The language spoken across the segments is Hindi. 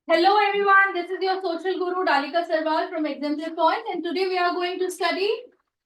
Hello everyone, this is your social guru Dalika Sarwal from Exemplar Point, and today we are going to study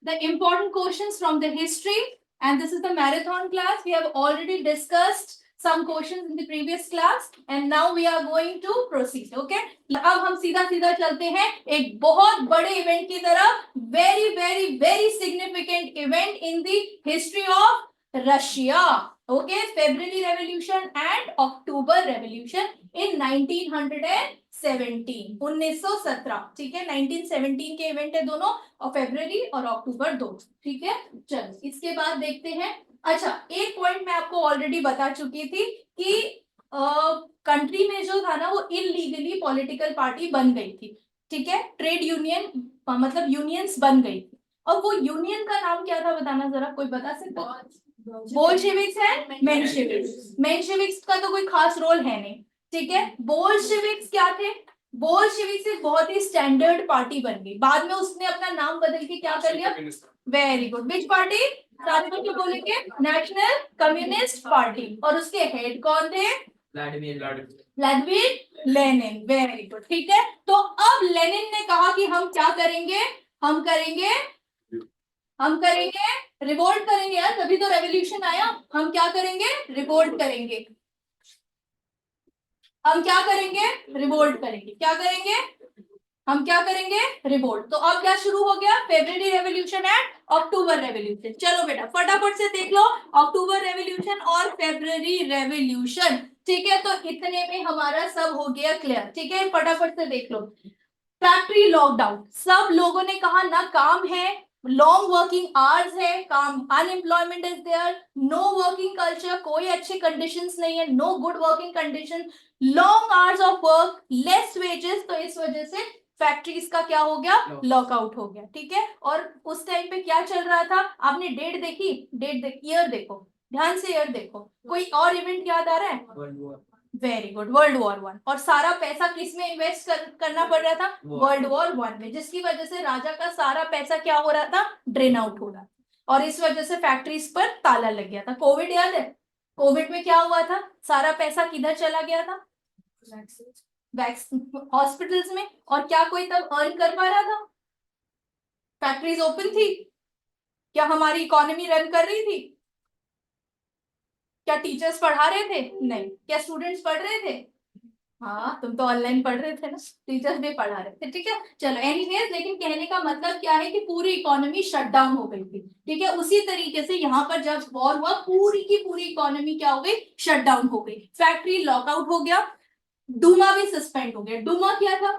the important questions from the history, and this is the marathon class. We have already discussed some questions in the previous class and now we are going to proceed. Okay, अब हम सीधा सीधा चलते हैं एक बहुत बड़े इवेंट की तरफ, very very very significant event in the history of Russia. Okay, February Revolution and October Revolution in 1917, 1917, ठीक है, 1917 के इवेंट है दोनों, और फरवरी और अक्टूबर दो, ठीक है। चलो इसके बाद देखते हैं। अच्छा, एक पॉइंट मैं आपको ऑलरेडी बता चुकी थी कि कंट्री में जो था ना वो इलीगली पॉलिटिकल पार्टी बन गई थी, ठीक है, ट्रेड यूनियन मतलब यूनियंस बन गई थी, और वो यूनियन का नाम क्या था बताना जरा, कोई बता सकता है? बोल्शेविक्स है, मेंशेविक्स। मेंशेविक्स का तो कोई खास रोल है नहीं, ठीक है। बोल्शेविक्स क्या थे? बोल्शेविक्स एक बहुत ही स्टैंडर्ड पार्टी बन गई, बाद में उसने अपना नाम बदल के क्या कर लिया? वेरी गुड, विच पार्टी? साथ में क्या बोलेंगे? National communist party. और उसके हेड कौन थे? Vladimir Lenin. वेरी गुड, ठीक है। तो अब लेनिन ने कहा कि हम क्या करेंगे? हम करेंगे रिवोल्ट करेंगे यार, तभी तो रेवोल्यूशन आया। हम क्या करेंगे? रिवोल्ट करेंगे। हम क्या करेंगे? रिवोल्ट करेंगे। क्या करेंगे? हम क्या करेंगे? रिवोल्ट। तो अब क्या शुरू हो गया? February revolution and October revolution. चलो बेटा फटाफट से देख लो, अक्टूबर रेवोल्यूशन और फेब्रुअरी रेवोल्यूशन, ठीक है। तो इतने में हमारा सब हो गया क्लियर, ठीक है, फटाफट से देख लो। फैक्ट्री लॉकडाउन, सब लोगों ने कहा ना काम है, लॉन्ग वर्किंग आवर्स है, काम, unemployment is there, no working culture, कोई अच्छे कंडीशंस नहीं है, no good working condition, long hours of work, less wages. तो इस वजह से फैक्ट्रीज का क्या हो गया? लॉकआउट हो गया, ठीक है। और उस टाइम पे क्या चल रहा था? आपने डेट देखी? ईयर देखो, ध्यान से ईयर देखो। कोई और इवेंट याद आ रहा है? Very good, world war one. और सारा पैसा किस में इन्वेस्ट करना पड़ रहा था? वर्ल्ड वॉर वन में, जिसकी वजह से राजा का सारा पैसा क्या हो रहा था? ड्रेन आउट हो रहा था, और इस वजह से फैक्ट्रीज पर ताला लग गया था। कोविड याद है? कोविड में क्या हुआ था? सारा पैसा किधर चला गया था? हॉस्पिटल्स में। और क्या कोई तब अर्न कर पा रहा था? फैक्ट्रीज ओपन थी? क्या हमारी इकोनॉमी रन कर रही थी? क्या टीचर्स पढ़ा रहे थे? नहीं। क्या स्टूडेंट्स पढ़ रहे थे? हाँ, तुम तो ऑनलाइन पढ़ रहे थे ना, टीचर्स भी पढ़ा रहे थे, ठीक है। चलो एनीवेज, लेकिन कहने का मतलब क्या है कि पूरी इकोनॉमी शट डाउन हो गई थी, ठीक है। उसी तरीके से यहाँ पर जब वॉर हुआ, पूरी की पूरी इकोनॉमी क्या हो गई? शट डाउन हो गई, फैक्ट्री लॉकआउट हो गया, डूमा भी सस्पेंड हो गया। डूमा क्या था?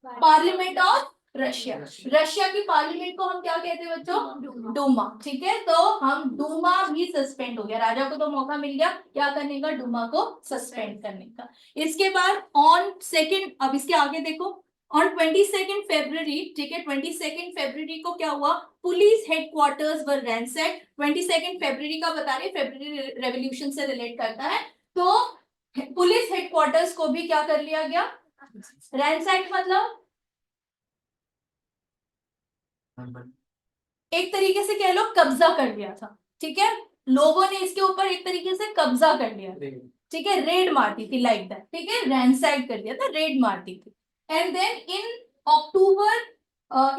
Parliament of Russia. रशिया की पार्लियामेंट को हम क्या कहते हैं बच्चों? डूमा, ठीक है। तो हम डूमा भी सस्पेंड हो गया, राजा को तो मौका मिल गया क्या करने का? डूमा को सस्पेंड करने का। इसके बाद ऑन सेकेंड, अब इसके आगे देखो, ऑन 22 फरवरी, ठीक है, 22 फरवरी को क्या हुआ? पुलिस हेडक्वार्टर्स वर रैंसैक्ड। 22 फरवरी का बता रहे, फरवरी रेवोल्यूशन से रिलेट करता है। तो पुलिस हेडक्वार्टर्स को भी क्या कर लिया गया? रैंसैक मतलब एक तरीके से कह लो कब्जा कर लिया था, ठीक है। लोगों ने इसके ऊपर एक तरीके से कब्जा कर लिया, ठीक है, रेड मार दी थी, लाइक दैट, ठीक है, रैंसैक कर दिया था, रेड मार दी थी। And then in October,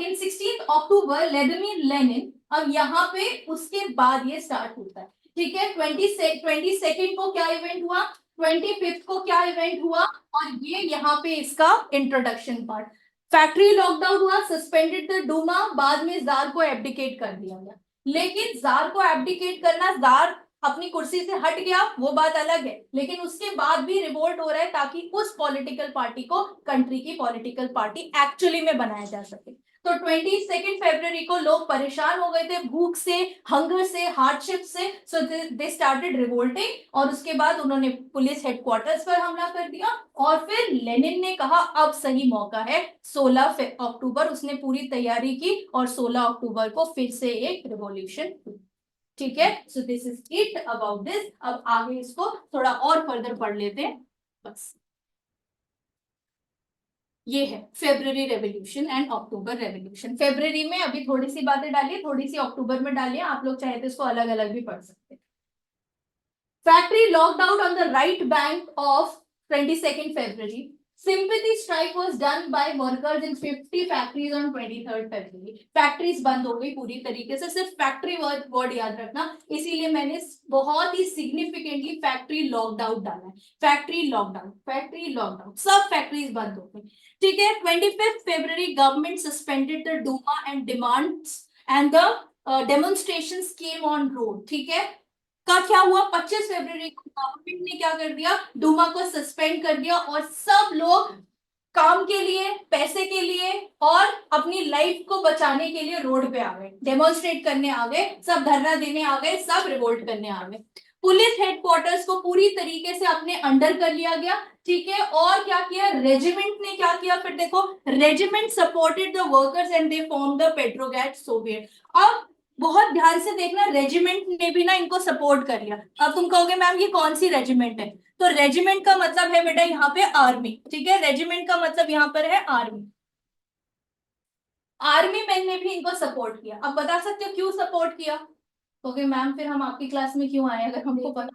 in 16 October Vladimir Lenin, अब यहाँ पे उसके बाद ये स्टार्ट होता है, ठीक है। 22 को क्या इवेंट हुआ? 25 को क्या इवेंट हुआ? और ये यहाँ पे इसका इंट्रोडक्शन पार्ट। फैक्ट्री लॉकडाउन हुआ, सस्पेंडेड द डूमा, बाद में जार को एब्डिकेट कर दिया गया। लेकिन जार को एब्डिकेट करना, जार अपनी कुर्सी से हट गया, वो बात अलग है, लेकिन उसके बाद भी रिवोल्ट हो रहा है ताकि उस पॉलिटिकल पार्टी को कंट्री की पॉलिटिकल पार्टी एक्चुअली में बनाया जा सके। तो 22 फरवरी को लोग परेशान हो गए थे भूख से, हंगर से, हार्डशिप से, सो दे स्टार्टेड रिवोल्टिंग, और उसके बाद उन्होंने पुलिस हेडक्वार्टर्स पर हमला कर दिया। और फिर लेनिन ने कहा अब सही मौका है, 16 अक्टूबर उसने पूरी तैयारी की और 16 अक्टूबर को फिर से एक रिवॉल्यूशन हुई, ठीक है। So this is it about this. अब आगे इसको थोड़ा और फर्दर पढ़ लेते हैं, बस। ये है February revolution and October revolution. February में अभी थोड़ी सी बातें डालिए, थोड़ी सी अक्टूबर में डालिए, आप लोग चाहे तो इसको अलग अलग भी पढ़ सकते हैं। Factory locked out on the right bank of 22 February. Sympathy strike was done by workers in 50 factories on 23rd February. Factories बंद हो गई पूरी तरीके से, सिर्फ फैक्ट्री वर्ड याद रखना, इसीलिए मैंने बहुत ही सिग्निफिकेंटली फैक्ट्री लॉकडाउन डाला है, फैक्ट्री लॉकडाउन, सब फैक्ट्रीज बंद हो गई, ठीक है। 25th February government suspended the Duma and demands and the demonstrations came on road, ठीक है। का क्या हुआ, 25 फरवरी को गवर्नमेंट ने क्या कर दिया, डूमा को सस्पेंड कर दिया और सब लोग काम के लिए, पैसे के लिए और अपनी लाइफ को बचाने के लिए रोड पे आ गए, डेमोन्स्ट्रेट करने आ गए, सब धरना देने आ गए, सब रिवोल्ट करने आ गए। पुलिस हेडक्वार्टर्स को पूरी तरीके से अपने अंडर कर लिया गया, ठीक है। और क्या किया, रेजिमेंट ने क्या किया, फिर देखो, regiment supported the workers and they form the Petrograd Soviet. अब बहुत ध्यान से देखना, रेजिमेंट ने भी ना इनको सपोर्ट कर लिया। अब तुम कहोगे मैम ये कौन सी रेजिमेंट है, तो रेजिमेंट का मतलब है बेटा यहाँ पे आर्मी, ठीक है, रेजिमेंट का मतलब यहाँ पर है आर्मी। आर्मी मैन ने भी इनको सपोर्ट किया। अब बता सकते हो क्यों सपोर्ट किया, क्योंकि मैम फिर हम आपकी क्लास में क्यों आए अगर हमको पता।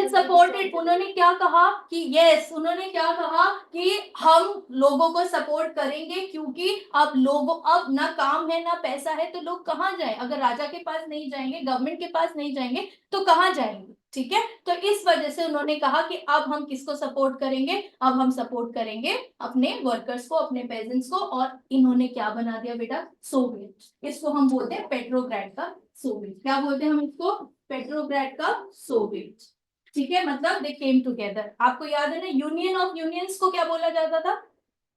सपोर्टेड, उन्होंने क्या कहा कि यस, उन्होंने क्या कहा कि हम लोगों को सपोर्ट करेंगे, क्योंकि अब लोगों, अब ना काम है ना पैसा है, तो लोग कहाँ जाए, अगर राजा के पास नहीं जाएंगे, गवर्नमेंट के पास नहीं जाएंगे तो कहाँ जाएंगे, ठीक है। तो इस वजह से उन्होंने कहा कि अब हम किसको सपोर्ट करेंगे, अब हम सपोर्ट करेंगे अपने वर्कर्स को, अपने पेजेंट्स को, और इन्होंने क्या बना दिया बेटा, सोवियत। इसको हम बोलते हैं पेट्रोग्राड का सोवियत। क्या बोलते हैं हम इसको, पेट्रोग्राड का सोवियत, ठीक है। मतलब दे केम टुगेदर। आपको याद है ना, यूनियन ऑफ यूनियंस को क्या बोला जाता था,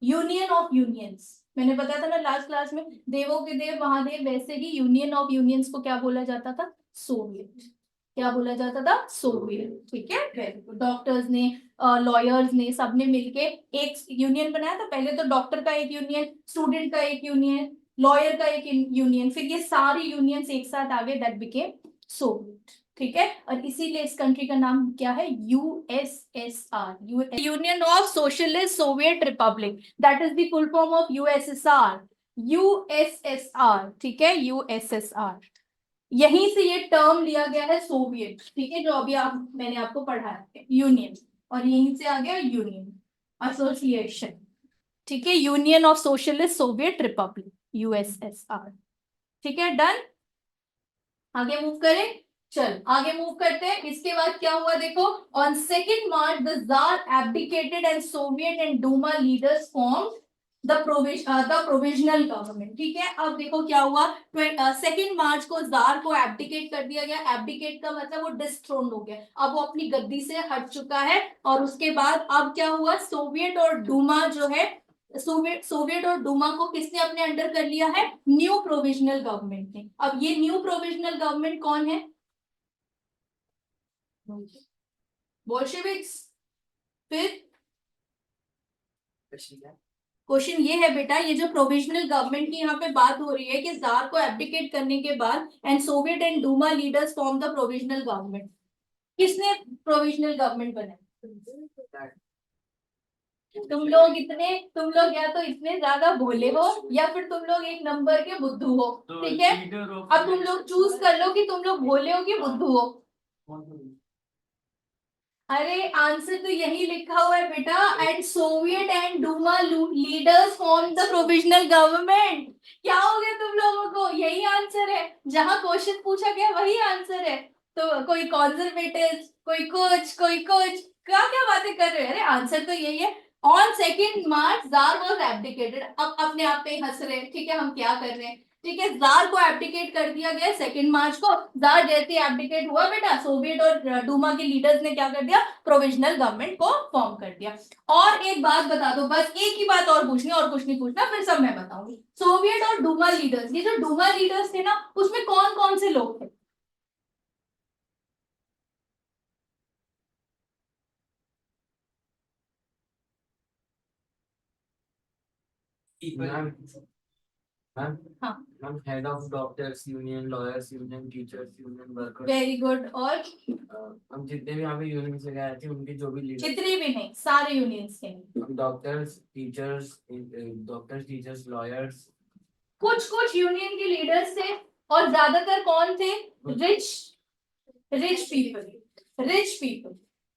यूनियन ऑफ यूनियंस, मैंने बताया था ना लास्ट क्लास में, देवों के देव महादेव, वैसे ही यूनियन ऑफ यूनियंस को क्या बोला जाता था, सोवियत। क्या बोला जाता था, सोवियत, ठीक है। डॉक्टर्स ने, लॉयर्स ने, सबने मिलके एक यूनियन बनाया था। पहले तो डॉक्टर का एक यूनियन, स्टूडेंट का एक यूनियन, लॉयर का एक यूनियन, फिर ये सारी यूनियंस एक साथ आ गए, दैट बिकेम सोवियत, ठीक है। और इसीलिए इस कंट्री का नाम क्या है, USSR, union of socialist Soviet Republic, that is the full form of USSR, USSR, ठीक है, यूएसएसआर। यहीं से ये टर्म लिया गया है सोवियत, ठीक है, जो अभी आप, मैंने आपको पढ़ाया है, यूनियन, और यहीं से आ गया यूनियन, एसोसिएशन, ठीक है, union of socialist Soviet Republic, USSR, ठीक है, डन। आगे मूव करें, चल आगे मूव करते हैं। इसके बाद क्या हुआ देखो, on 2 March the jar abdicated and Soviet and Duma leaders form the provisional government, ठीक है। अब देखो क्या हुआ, 2 मार्च को जार को एब्डिकेट कर दिया गया। एब्डिकेट का मतलब वो डिस्ट्रोन हो गया, अब वो अपनी गद्दी से हट चुका है। और उसके बाद अब क्या हुआ, सोवियत और डूमा जो है, सोवियत और डूमा को किसने अपने अंडर कर लिया है, न्यू प्रोविजनल गवर्नमेंट ने। अब ये न्यू प्रोविजनल गवर्नमेंट कौन है, बोल्शेविक्स। फिर क्वेश्चन ये है बेटा, ये जो प्रोविजनल गवर्नमेंट की यहाँ पे बात हो रही है कि जार को एब्डिकेट करने के बाद and Soviet and Duma leaders form the provisional government, किसने प्रोविजनल गवर्नमेंट बनाया, तुम लोग या तो इतने ज्यादा भोले हो या फिर तुम लोग एक नंबर के बुद्धू हो, ठीक है। अब तुम लोग चूज कर लो कि तुम लोग भोले हो कि बुद्धू हो। अरे आंसर तो यही लिखा हुआ है बेटा, and Soviet and Duma leaders form the provisional government. क्या हो गया तुम लोगों को, यही आंसर है, जहां क्वेश्चन पूछा गया वही आंसर है। तो कोई कॉन्जर्वेटिव, कोई कुछ, क्या क्या बातें कर रहे हैं, अरे आंसर तो यही है। On 2 March jar was abdicated. अब अपने आप पे ही हंस रहे हैं, ठीक है, हम क्या कर रहे हैं, ठीक है। जार को एब्डिकेट कर दिया गया 2 मार्च को। जार जैसे एब्डिकेट हुआ बेटा, सोवियत और डूमा के लीडर्स ने क्या कर दिया, प्रोविजनल गवर्नमेंट को फॉर्म कर दिया। और एक बात बता दो, बस एक ही बात और पूछनी, और कुछ नहीं पूछना, फिर सब मैं बताऊंगी। सोवियत और डूमा लीडर्स, ये जो डूमा लीडर्स थे ना, उसमें कौन कौन से लोग थे, मैम मैम हाँ ma'am head of doctors union, lawyers union, teachers union, workers. Very good. और हम जितने भी यहाँ पे यूनियन से गए थे उनके जो भी लीडर, जितने भी नहीं, सारे यूनियंस के नहीं, डॉक्टर्स टीचर्स लॉयर्स, कुछ कुछ यूनियन के लीडर्स थे। और ज्यादातर कौन थे, rich, rich people, rich people,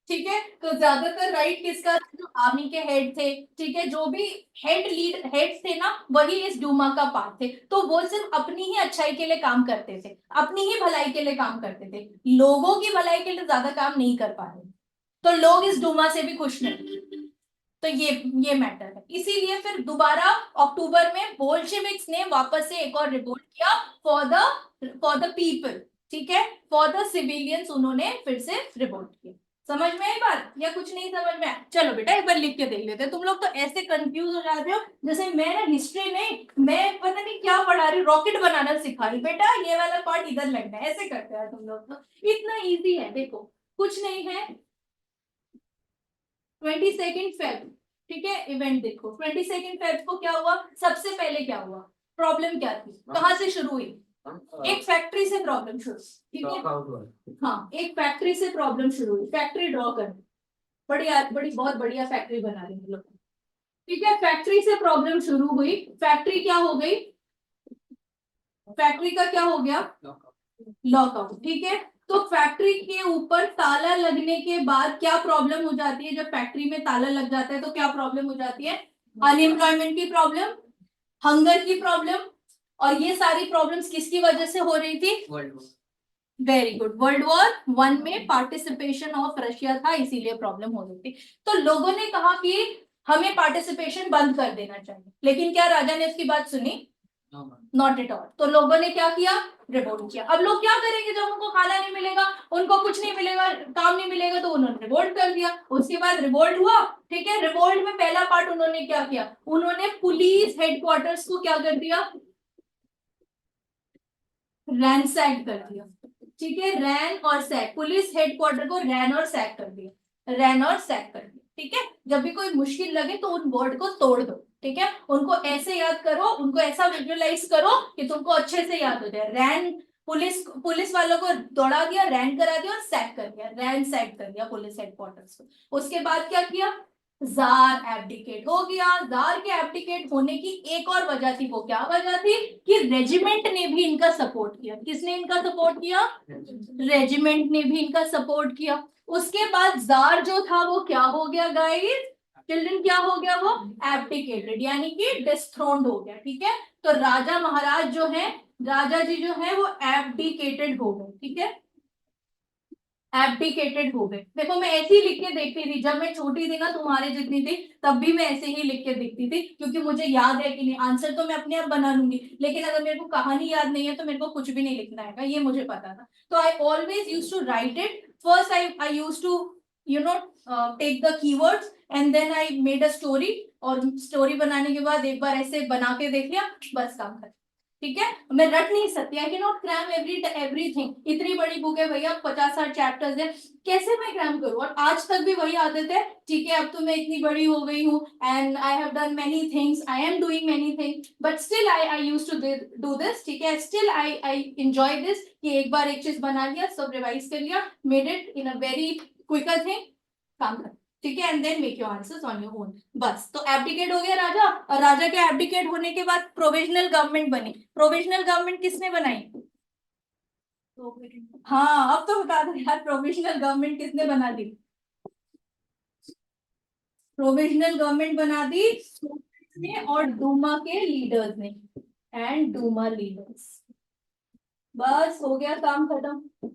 ठीक है, तो ज्यादातर राइट किसका, जो आर्मी के हेड थे, ठीक है, जो भी हेड थे ना, वही इस डूमा का पार्ट थे। तो वो सिर्फ अपनी ही अच्छाई के लिए काम करते थे, अपनी ही भलाई के लिए काम करते थे, लोगों की भलाई के लिए ज्यादा काम नहीं कर पा रहे। तो लोग इस डूमा से भी खुश नहीं। तो ये मैटर है, इसीलिए फिर दोबारा अक्टूबर में बोल्शेविक्स ने वापस से एक और रिवोल्ट किया फॉर द पीपल, ठीक है, फॉर द सिविलियंस, उन्होंने फिर से रिवोल्ट किया। समझ में आई बात या कुछ नहीं समझ में आया? चलो बेटा एक बार लिख के देख लेते हैं। तुम लोग तो ऐसे कंफ्यूज हो जाते हो जैसे मैं ना हिस्ट्री नहीं, मैं पता नहीं क्या पढ़ा रही, रॉकेट बनाना सिखा रही, बेटा ये वाला पार्ट इधर लगना है, ऐसे करते हैं तुम लोग। तो इतना इजी है, देखो कुछ नहीं है। 22 फेब, ठीक है, इवेंट देखो 22 फेब को क्या हुआ, सबसे पहले क्या हुआ, प्रॉब्लम क्या थी, कहाँ से शुरू हुई, एक फैक्ट्री से प्रॉब्लम शुरू, ठीक है, हाँ एक फैक्ट्री से प्रॉब्लम शुरू हुई, फैक्ट्री ड्रॉ कर, बढ़िया बड़ी बहुत बढ़िया फैक्ट्री बना रहे हैं लोग, ठीक है, फैक्ट्री से प्रॉब्लम शुरू हुई, फैक्ट्री क्या हो गई, फैक्ट्री का क्या हो गया, लॉकआउट, ठीक है। तो फैक्ट्री के ऊपर ताला लगने के बाद क्या प्रॉब्लम हो जाती है, जब फैक्ट्री में ताला लग जाता है तो क्या प्रॉब्लम हो जाती है, अनएम्प्लॉयमेंट की प्रॉब्लम, हंगर की प्रॉब्लम, और ये सारी प्रॉब्लम्स किसकी वजह से हो रही थी, वेरी गुड, वर्ल्ड वॉर 1 में पार्टिसिपेशन ऑफ रशिया था, इसीलिए प्रॉब्लम हो रही थी। तो लोगों ने कहा कि हमें पार्टिसिपेशन बंद कर देना चाहिए, लेकिन क्या राजा ने उसकी बात सुनी, नॉट एट ऑल। तो लोगों ने क्या किया, रिवोल्ट किया। अब लोग क्या करेंगे जब उनको खाना नहीं मिलेगा, उनको कुछ नहीं मिलेगा, काम नहीं मिलेगा, तो उन्होंने रिवोल्ट कर दिया। उसके बाद रिवोल्ट हुआ, ठीक है, रिवोल्ट में पहला पार्ट उन्होंने क्या किया, उन्होंने पुलिस हेडक्वार्टर्स को क्या कर दिया, रैनसैक कर दिया, ठीक है, रैन और सैक, पुलिस हेडक्वार्टर को रैन और सैक कर दिया, रैन और सैक कर दिया, ठीक है। जब भी कोई मुश्किल लगे तो उन वर्ड को तोड़ दो, ठीक है, उनको ऐसे याद करो, उनको ऐसा विजुअलाइज करो कि तुमको अच्छे से याद हो जाए। रैन, पुलिस वालों को दौड़ा दिया, रैन करा दिया और सैक कर दिया, रैन सैक कर दिया पुलिस हेडक्वार्टर्स को। उसके बाद क्या किया, जार एब्डिकेट हो गया। जार के एब्डिकेट होने की एक और वजह थी, वो क्या वजह थी कि रेजिमेंट ने भी इनका सपोर्ट किया। किसने इनका सपोर्ट किया, रेजिमेंट ने भी इनका सपोर्ट किया। उसके बाद जार जो था वो क्या हो गया गाइस, चिल्ड्रन, क्या हो गया, वो एब्डिकेटेड, यानी कि डिस्थ्रोन्ड हो गया, ठीक है। तो राजा महाराज जो है, राजा जी जो है वो एब्डिकेटेड हो गए, ठीक है, एब्डिकेटेड हो गए। देखो मैं ऐसे ही लिख के देखती थी जब मैं छोटी थी ना, तुम्हारे जितनी थी, तब भी मैं ऐसे ही लिख के देखती थी, क्योंकि मुझे याद है कि नहीं, आंसर तो मैं अपने आप बना लूंगी, लेकिन अगर मेरे को कहानी याद नहीं है तो मेरे को कुछ भी नहीं लिखना है, ये मुझे पता था। तो I always use to write it first, I use to you know take the keywords and then I made a story, और स्टोरी बनाने के बाद एक बार ऐसे बना के देख लिया, बस काम खत्म, ठीक है। मैं रट नहीं सकती, I can not cram everything, इतनी बड़ी बुक है भैया, 50-60 चैप्टर्स है, कैसे मैं क्रैम करूं, और आज तक भी वही आदत है, ठीक है। अब तो मैं इतनी बड़ी हो गई हूँ and I have done many things, I am doing many things, but still I used to do this, ठीक है, स्टिल आई एंजॉय दिस, कि एक बार एक चीज बना लिया, सब रिवाइज कर लिया, made it in a very quicker thing, काम कर, ठीक है, and then make your answers on your own. बस, तो एब्डिकेट हो गया राजा, और राजा के एब्डिकेट होने के बाद प्रोविजनल गवर्नमेंट बनी। प्रोविजनल गवर्नमेंट किसने बनाई, हाँ अब तो बता दो यार, प्रोविजनल गवर्नमेंट किसने बना दी, प्रोविजनल गवर्नमेंट बना दी ने और डूमा के लीडर्स ने, एंड डूमा लीडर्स। बस हो गया काम खत्म,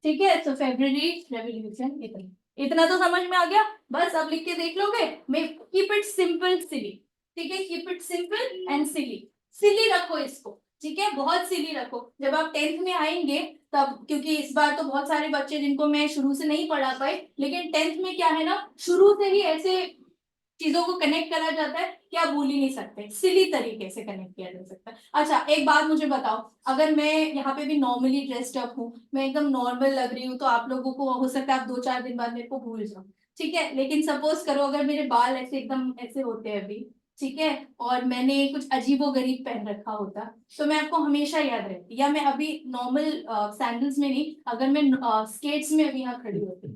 ठीक है। तो फेब्रुअरी रेवोल्यूशन, इतना इतना तो समझ में आ गया। बस अब लिख के देख लोगे, मैं कीप इट सिंपल सिली, ठीक है, कीप इट सिंपल एंड सिली, सिली रखो इसको, ठीक है, बहुत सिली रखो। जब आप 10th में आएंगे तब, क्योंकि इस बार तो बहुत सारे बच्चे जिनको मैं शुरू से नहीं पढ़ा पाए, लेकिन 10th में क्या है ना, शुरू से ही ऐसे चीजों को कनेक्ट करा जाता है कि आप भूल ही नहीं सकते, सिली तरीके से कनेक्ट किया जा सकता है। अच्छा एक बात मुझे बताओ, अगर मैं यहाँ पे भी नॉर्मली ड्रेस्ड अप हूँ, मैं एकदम नॉर्मल लग रही हूँ, तो आप लोगों को हो सकता है आप 2-4 दिन बाद मेरे को भूल जाओ, ठीक है, लेकिन सपोज करो अगर मेरे बाल ऐसे एकदम ऐसे होते हैं अभी, ठीक है, और मैंने कुछ अजीबोगरीब पहन रखा होता, तो मैं आपको हमेशा याद रहती, या मैं अभी नॉर्मल सैंडल्स में नहीं, अगर मैं स्केट्स में अभी यहाँ खड़ी होती,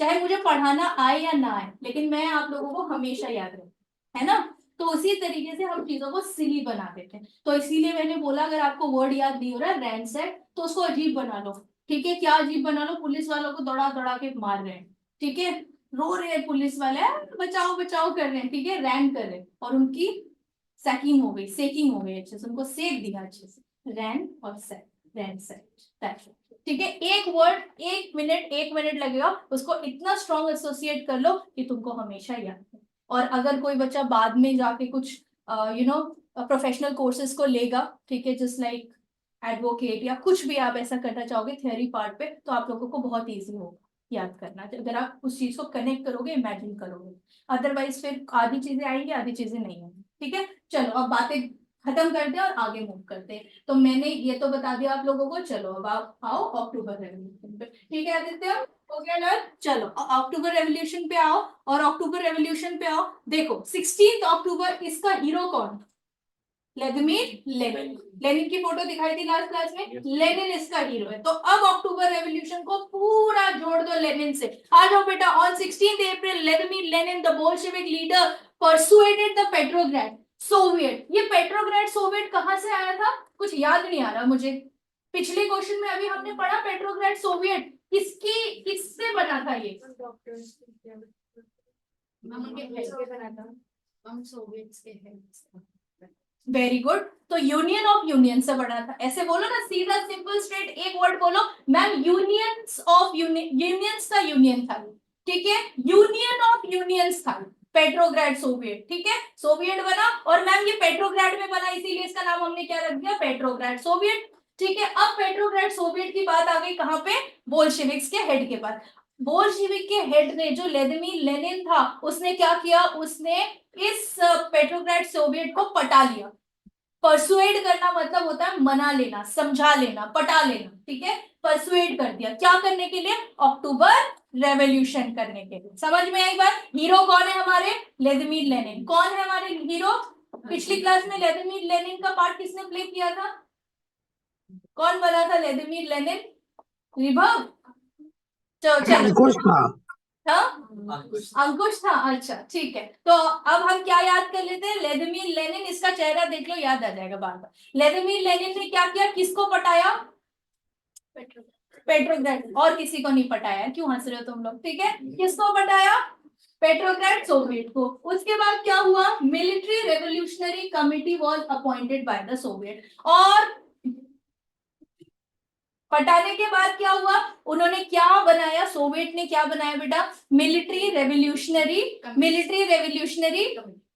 चाहे मुझे पढ़ाना आए या ना आए, लेकिन मैं आप लोगों को हमेशा याद रहूं, है ना। तो उसी तरीके से हम चीजों को सिली बना देते हैं। तो इसीलिए मैंने बोला अगर आपको वर्ड याद नहीं हो रहा है रैंसैक, तो उसको अजीब बना लो, ठीक है, क्या अजीब बना लो, पुलिस वालों को दौड़ा दौड़ा के मार रहे हैं, ठीक है, रो रहे हैं पुलिस वाले, बचाओ बचाओ कर रहे हैं, ठीक है, रैन कर रहे हैं, और उनकी सैकिंग हो गई, सेकिंग हो गई, अच्छे से उनको सेक दिया अच्छे से, रैन और सेक, रैन सेक, ठीक है। एक वर्ड, 1 मिनट लगेगा, उसको इतना स्ट्रॉन्ग एसोसिएट कर लो कि तुमको हमेशा याद है। और अगर कोई बच्चा बाद में जाके कुछ प्रोफेशनल कोर्सेज को लेगा, ठीक है, जस्ट लाइक एडवोकेट या कुछ भी आप ऐसा करना चाहोगे थियोरी पार्ट पे, तो आप लोगों को बहुत ईजी होगा याद करना, अगर आप उस चीज को कनेक्ट करोगे, इमेजिन करोगे। अदरवाइज फिर आधी चीजें आएंगी, आधी चीजें नहीं आएंगी, ठीक है। चलो अब बातें खत्म करते हैं और आगे मूव करते हैं। तो मैंने ये तो बता दिया आप लोगों को, चलो अब आप आओ अक्टूबर रेवोल्यूशन पे, ठीक है आदित्य, हो गया ना? चलो अक्टूबर रेवोल्यूशन पे आओ, और अक्टूबर रेवोल्यूशन पे आओ, देखो 16 अक्टूबर, इसका हीरो कौन? Vladimir Lenin. लेनिन की फोटो दिखाई थी लास्ट क्लास में, लेनिन इसका हीरो है। तो अब अक्टूबर रेवोल्यूशन को पूरा जोड़ दो लेनिन से। आ जाओ बेटा, on 16 April Vladimir Lenin the Bolshevik leader persuaded the Petrograd Soviet. ये पेट्रोग्राड सोवियत कहां से आया था? कुछ याद नहीं आ रहा मुझे। पिछले क्वेश्चन में अभी हमने पढ़ा पेट्रोग्राड सोवियत किससे बना था ये? हम सोवियट्स के हैं। Very good. तो यूनियन ऑफ यूनियन से बना था, ऐसे बोलो ना, सीधा सिंपल स्ट्रेट एक वर्ड बोलो मैम, यूनियंस ऑफ यूनियंस का यूनियन था, ठीक है, यूनियन ऑफ यूनियंस था पेट्रोग्राड सोवियत, ठीक है, सोवियत बना, और मैम ये पेट्रोग्राड में बना, इसीलिए इसका नाम हमने क्या रख दिया? पेट्रोग्राड सोवियत, ठीक है। अब पेट्रोग्राड सोवियत की बात आ गई कहां पे? बोल्शेविक्स के हेड के पास। बोल्शेविक के हेड ने, जो व्लादिमीर लेनिन था, उसने क्या किया? उसने इस पेट्रोग्राड सोवियत को पटा लिया। परसुएड करना मतलब होता है मना लेना, समझा लेना, पटा लेना, ठीक है, परसुएड कर दिया। क्या करने के लिए? अक्टूबर रेवोल्यूशन करने के लिए। समझ में आई बात? हीरो कौन है हमारे? Vladimir Lenin. कौन है हमारे हीरो? पिछली क्लास में व्लादिमीर लेनिन का पार्ट किसने प्ले किया था? कौन बना था व्लादिमीर लेनिन? विभव? चलो था, अंकुश था, अच्छा ठीक है। तो अब हम क्या याद कर लेते हैं? व्लादिमीर लेनिन, इसका चेहरा देख लो, याद आ जाएगा बार बार। व्लादिमीर लेनिन ने क्या किया? किसको पटाया? पेट्रोग्राड। और किसी को नहीं पटाया, क्यों हंस रहे हो तुम लोग? ठीक है, किसको पटाया? पेट्रोग्राड सोवियत को। उसके बाद क्या हुआ? Military revolutionary committee was appointed by the Soviet. और पटाने के बाद क्या हुआ? उन्होंने क्या बनाया? सोवियत ने क्या बनाया बेटा? मिलिट्री रेवोल्यूशनरी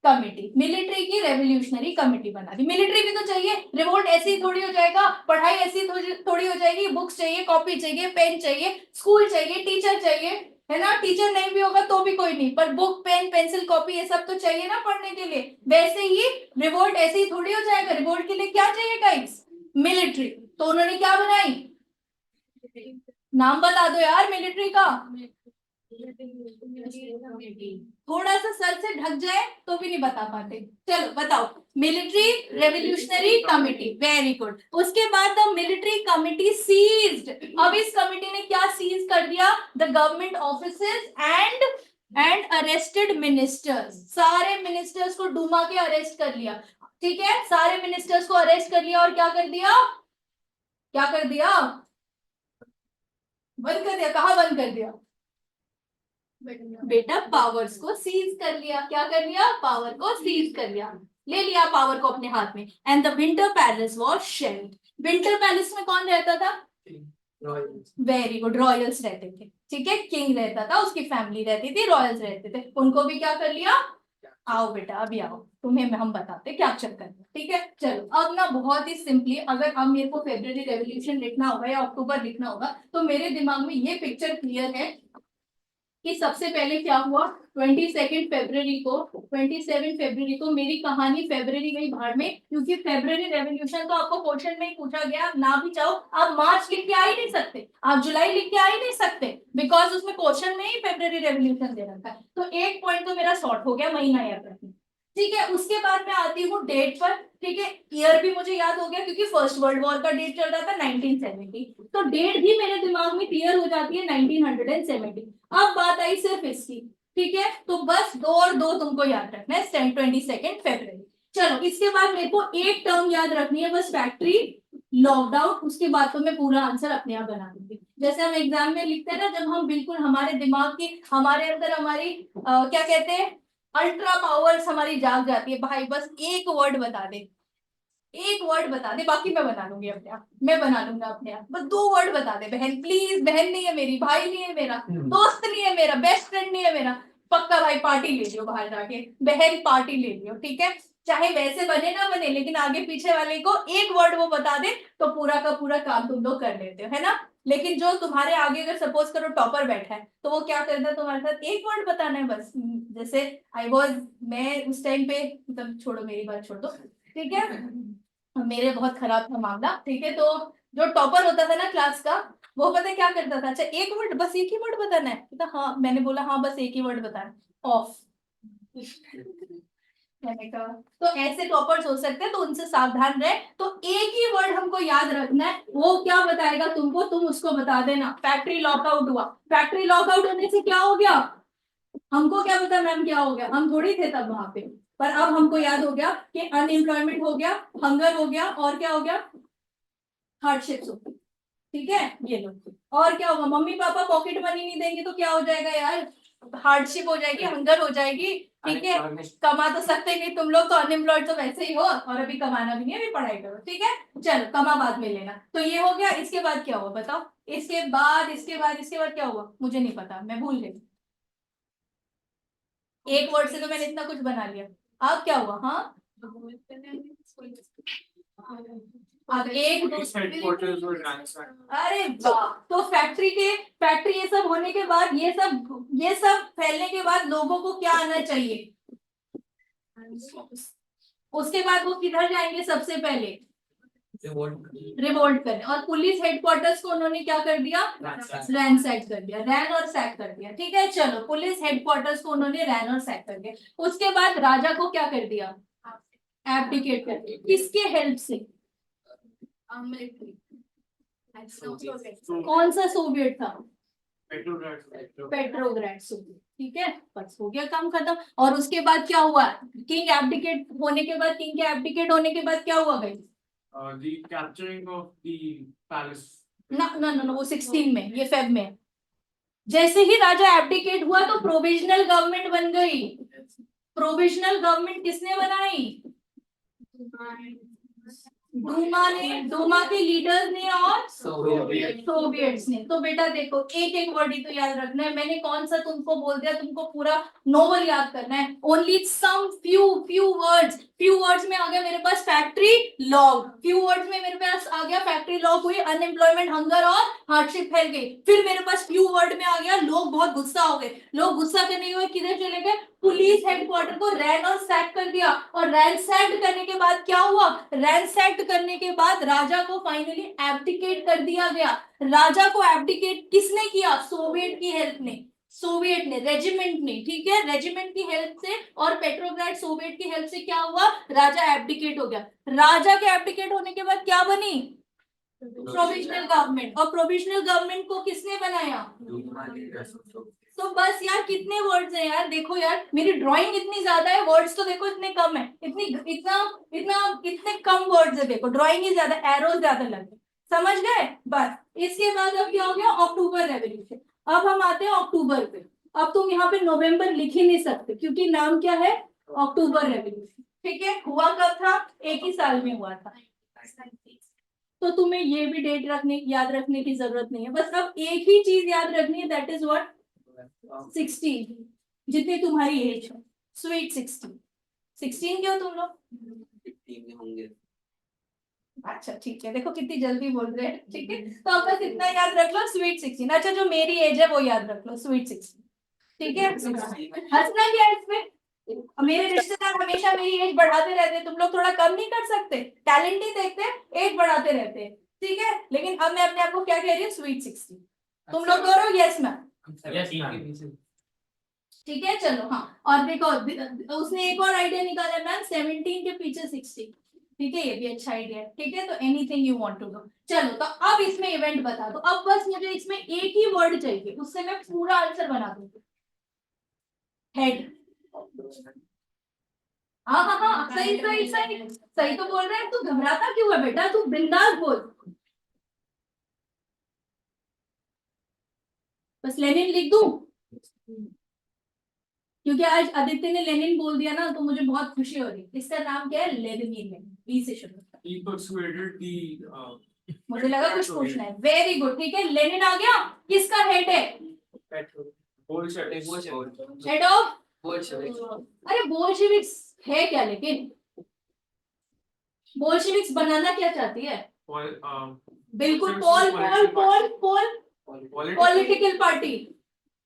कमेटी, मिलिट्री की रेवोल्यूशनरी कमेटी बना दी। मिलिट्री भी तो चाहिए, रिवोल्ट ऐसे ही थोड़ी हो जाएगा, पढ़ाई ऐसी थोड़ी हो जाएगी, बुक्स चाहिए, कॉपी चाहिए, पेन चाहिए, स्कूल चाहिए, टीचर चाहिए, है ना? टीचर नहीं भी होगा तो भी कोई नहीं, पर बुक, पेन, पेंसिल, कॉपी ये सब तो चाहिए ना पढ़ने के लिए। वैसे ही रिवोल्ट ऐसे ही थोड़ी हो जाएगा, रिवोल्ट के लिए क्या चाहिए गाइस? मिलिट्री। तो उन्होंने क्या बनाई? नाम बता दो यार मिलिट्री का। थोड़ा सा सर से ढक जाए तो भी नहीं बता पाते। चलो बताओ, military revolutionary committee, very good. उसके बाद द मिलिट्री कमिटी सीज्ड। अब इस कमिटी ने क्या सीज कर दिया? The government offices and arrested ministers. सारे मिनिस्टर्स को डुमा के अरेस्ट कर लिया, ठीक है, सारे मिनिस्टर्स को अरेस्ट कर लिया, और क्या कर दिया? क्या कर दिया? बंद कर दिया। कहाँ बंद कर दिया बेटा? पावर्स को सीज कर लिया। क्या कर लिया? पावर को सीज कर लिया, ले लिया पावर को अपने हाथ में। And the winter palace was shelled. Winter palace में कौन रहता था? वेरी गुड, रॉयल्स रहते थे, ठीक है, किंग रहता था, उसकी फैमिली रहती थी, रॉयल्स रहते थे, उनको भी क्या कर लिया? आओ बेटा अभी आओ, तुम्हें हम बताते क्या चक्कर है, ठीक है। चलो अब ना बहुत ही सिंपली, अगर अब मेरे को फेब्रुअरी रेवोल्यूशन लिखना होगा या अक्टूबर लिखना होगा, तो मेरे दिमाग में ये पिक्चर क्लियर है कि सबसे पहले क्या हुआ। 27 फरवरी को मेरी कहानी फेब्रुअरी गई भाड़ में, क्योंकि फेब्रुअरी रेवोल्यूशन तो आपको क्वेश्चन में ही पूछा गया, आप ना भी चाहो आप मार्च लिख के आ ही नहीं सकते, आप जुलाई लिख के आ ही नहीं सकते, बिकॉज उसमें क्वेश्चन में ही फेब्रुअरी रेवोल्यूशन दे रखा है। तो एक पॉइंट तो मेरा शॉर्ट हो गया, महीना याद रखना, ठीक है। उसके बाद मैं आती हूँ डेट पर, ठीक है, ईयर भी मुझे याद हो गया क्योंकि फर्स्ट वर्ल्ड वॉर का डेट चल रहा था 1970, तो डेट भी मेरे दिमाग में क्लियर हो जाती है 1970। अब बात आई सिर्फ इसकी, ठीक है, तो बस 2 और 2 तुमको याद रखना है, 22 फरवरी। चलो इसके बाद मेरे को एक टर्म याद रखनी है बस, फैक्ट्री लॉकडाउन। उसके बाद तो मैं पूरा आंसर अपने आप बना दूंगी। जैसे हम एग्जाम में लिखते हैं ना, जब हम बिल्कुल हमारे दिमाग की, हमारे अंदर हमारी क्या कहते हैं, अल्ट्रा पावर्स हमारी जाग जाती है, भाई बस एक वर्ड बता दे, एक वर्ड बता दे, बाकी मैं बना लूंगी अपने आप, मैं बना लूंगा अपने आप, बस 2 वर्ड बता दे बहन प्लीज, बहन नहीं है मेरी, भाई नहीं है मेरा, दोस्त नहीं है मेरा, बेस्ट फ्रेंड नहीं है मेरा, पक्का भाई पार्टी ले लियो बाहर जाके, बहन पार्टी ले लियो, ठीक है, चाहे वैसे बने ना बने, लेकिन आगे पीछे वाले को एक वर्ड वो बता दे तो पूरा का पूरा काम तुम लोग कर लेते हो, है ना। लेकिन जो तुम्हारे आगे अगर सपोज करो टॉपर बैठा है, तो वो क्या करता है तुम्हारे साथ, एक वर्ड बताना है बस। जैसे आई वॉज, मैं उस टाइम पे, मतलब छोड़ो मेरी बात छोड़ दो, ठीक है, मेरे बहुत खराब था मामला, ठीक है, तो जो टॉपर होता था ना क्लास का, वो पता है क्या करता था, अच्छा एक वर्ड, बस एक ही वर्ड बताना है, तो हाँ, मैंने बोला हाँ बस एक ही वर्ड बताना है, ऑफ। मैंने कहा तो ऐसे टॉपर्स हो सकते हैं, तो उनसे सावधान रहे, तो एक ही वर्ड हमको याद रखना है, वो क्या बताएगा तुमको, तुम उसको बता देना। फैक्ट्री लॉकआउट हुआ, फैक्ट्री लॉकआउट होने से क्या हो गया, हमको क्या पता मैम क्या हो गया, हम थोड़ी थे तब वहां पे, पर अब हमको याद हो गया कि अनएम्प्लॉयमेंट हो गया, हंगर हो गया, और क्या हो गया, हार्डशिप्स हो गई, ठीक है, ये लो। और क्या होगा, मम्मी पापा पॉकेट मनी नहीं देंगे तो क्या हो जाएगा यार, हार्डशिप हो जाएगी, हंगर हो जाएगी, ठीक है, कमा तो सकते नहीं तुम लोग, तो अनएम्प्लॉयड तो वैसे ही हो, और अभी कमाना भी नहीं है, अभी पढ़ाई करो, ठीक है, चलो कमा बाद में लेना, तो ये हो गया। इसके बाद क्या हुआ बताओ, इसके बाद क्या हुआ, मुझे नहीं पता, मैं भूल गई, एक वर्ड से तो मैंने इतना कुछ बना लिया, अब क्या हुआ, हाँ, अब एक headquarters were ransacked. अरे वाह, तो फैक्ट्री ये सब होने के बाद, ये सब फैलने के बाद लोगों को क्या आना चाहिए, उसके बाद वो किधर जाएंगे सबसे पहले, रिवोल्ट करने, और पुलिस हेडक्वार्टर्स को उन्होंने क्या कर दिया, रैनसैक कर दिया, रैन और सैक कर दिया, ठीक है, चलो पुलिस हेडक्वार्टर्स को उन्होंने रैन और सैक कर दिया। उसके बाद राजा को क्या कर दिया, एब्डिकेट कर दिया, किसके हेल्प से, कौन सा सोवियत था, पेट्रोग्राड सोवियत, ठीक है, बस हो गया काम खत्म। और उसके बाद क्या हुआ, किंग एब्डिकेट होने के बाद, किंग के एब्डिकेट होने के बाद क्या हुआ भाई, The capturing of the palace. ना ना ना ना, वो 16 में, ये फेब में, जैसे ही राजा एब्डिकेट हुआ तो प्रोविजनल गवर्नमेंट बन गई। प्रोविजनल गवर्नमेंट किसने बनाई, डूमा के लीडर्स ने और सोवियट्स ने। तो बेटा देखो, एक एक वर्ड ही तो याद रखना है, मैंने कौन सा तुमको बोल दिया, तुमको पूरा नोवेल याद करना है, ओनली सम फ्यू वर्ड्स में आ गया मेरे पास फैक्ट्री लॉग, फ्यू वर्ड्स में मेरे पास आ गया फैक्ट्री लॉग हुई, अनएम्प्लॉयमेंट, हंगर और हार्डशिप फैल गई, फिर मेरे पास फ्यू वर्ड में आ गया, लोग बहुत गुस्सा हो गए, लोग गुस्सा करने के बाद किधर चले गए, पुलिस हेडक्वार्टर को रैन और सैक कर दिया, और रैनसैक्ड करने के बाद क्या हुआ, रैनसैक्ड करने के बाद राजा को फाइनली एब्डिकेट कर दिया गया। राजा को एब्डिकेट किसने किया, सोवियत की हेल्प ने, सोवियत ने, रेजिमेंट ने, ठीक है, रेजिमेंट की हेल्प से और पेट्रोग्राड सोवियत की हेल्प से क्या हुआ, राजा एब्डिकेट हो गया। राजा के एब्डिकेट होने के बाद क्या बनी, प्रोविजनल गवर्नमेंट, और प्रोविजनल गवर्नमेंट को किसने बनाया, तो बस यार कितने वर्ड्स हैं यार, देखो यार मेरी ड्राइंग इतनी ज्यादा है, वर्ड्स तो देखो इतने कम है, इतने कम वर्ड्स है, देखो ड्राइंग ही ज्यादा, एरोज ज्यादा लगे, समझ गए। बस इसके बाद अब क्या हो गया, अक्टूबर रेवोल्यूशन। अब हम आते हैं अक्टूबर पे, अब तुम यहाँ पे नवंबर लिख ही नहीं सकते, क्योंकि नाम क्या है, अक्टूबर रेवोल्यूशन, ठीक है, हुआ कब था, एक ही साल में हुआ था, तो तुम्हें ये भी डेट याद रखने की जरूरत नहीं है, बस अब एक ही चीज याद रखनी है, दैट इज व्हाट, 16, जितनी तुम्हारी एज है, स्वीट 16 क्यों तुम लोग होंगे। अच्छा ठीक है, देखो कितनी जल्दी बोल रहे हैं, ठीक है, तो अब बस इतना याद रख लो, स्वीट 16, अच्छा जो मेरी एज है वो याद रख लो, स्वीट 16, ठीक है, हंसना क्या है इसमें, मेरे रिश्तेदार हमेशा मेरी एज बढ़ाते रहते हैं, तुम लोग थोड़ा कम नहीं कर सकते, टैलेंट ही देखते, एज बढ़ाते रहते हैं, ठीक है, लेकिन अब मैं अपने आप को क्या कह रही हूँ, स्वीट 16, तुम लोग करो यस मैम, ठीक है, चलो हाँ, और देखो उसने एक और आइडिया निकाला मैम, 17 के पीछे 16, ठीक है, ये भी अच्छा आइडिया है, ठीक है, तो anything you want to do, चलो तो अब इसमें इवेंट बता दो, अब बस मुझे इसमें एक ही वर्ड चाहिए, उससे मैं पूरा आंसर बना दूंगी, हेड, हाँ हाँ हाँ, सही सही सही सही तो बोल रहे हैं, तू घबराता क्यों है बेटा, तू बिंदास बोल, बस लेनिन लिख दूं, क्योंकि आज आदित्य ने लेनिन बोल दिया ना तो मुझे बहुत खुशी हो रही है। इसका नाम क्या है? लेनिन है, बी से शुरू होता है। He persuaded the मुझे लगा कुछ पूछना है। वेरी गुड, ठीक है, लेनिन आ गया। किसका हेड है? Bolsheviks. Head of, Bolsheviks. अरे बोल्शेविक्स है क्या? लेकिन बोल्शेविक्स बनाना क्या चाहती है? बिल्कुल, पॉलिटिकल पार्टी।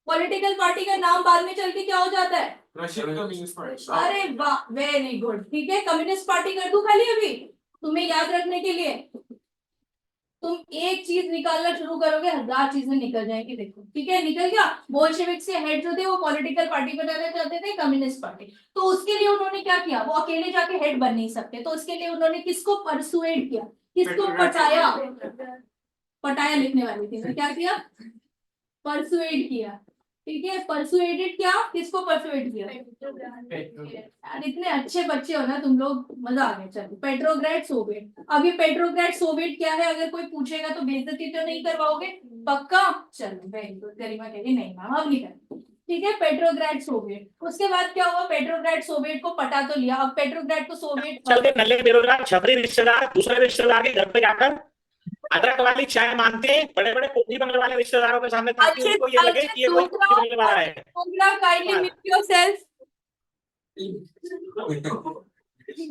पॉलिटिकल पार्टी का नाम बाद में चल के क्या हो जाता है? Russian Communist Party. अरे वाह, वेरी गुड, ठीक है। कम्युनिस्ट पार्टी कर दूं खाली अभी तुम्हें याद रखने के लिए? तुम एक चीज निकालना शुरू करोगे, 1000 चीजें निकल जाएंगी। देखो, ठीक है, निकल गया। बोल्शेविक्स के हेड जो थे वो पॉलिटिकल पार्टी बनाना चाहते थे, कम्युनिस्ट पार्टी। तो उसके लिए उन्होंने क्या किया? वो अकेले जाके हेड बन नहीं सकते, तो उसके लिए उन्होंने किसको परसुएड किया? किसको पटाया? पटाया लिखने वाली थी मैं, क्या किया? परसुएड किया, ठीक है। परसुएडेड क्या? किसको परसुएड किया? यार इतने अच्छे बच्चे हो ना तुम लोग, मजा आ गया। चलो, पेट्रोग्रेड सोवियत। अभी पेट्रोग्रेड सोवियत क्या है? अगर कोई पूछेगा तो बेइज्जती तो नहीं करवाओगे? पक्का? चलो वेरी गुड। गरिमा कह रही नहीं मैम अब नहीं करते, ठीक है। पेट्रोग्रेड सोवियत। उसके बाद क्या हुआ? पेट्रोग्रेड सोवियत को पटा तो लिया, अब पेट्रोग्रेड को सोवियत चलते नल्ले बेरोजगार छपरी रिश्तेदार दूसरे रिश्तेदार के घर पे जाकर अदरक वाली चाय मांगते हैं, बड़े बड़े कोठी बंगले वाले रिश्तेदारों के सामने, ताकि उनको ये लगे कि ये कोई कोठी बंगले वाला है। Kindly mute yourself.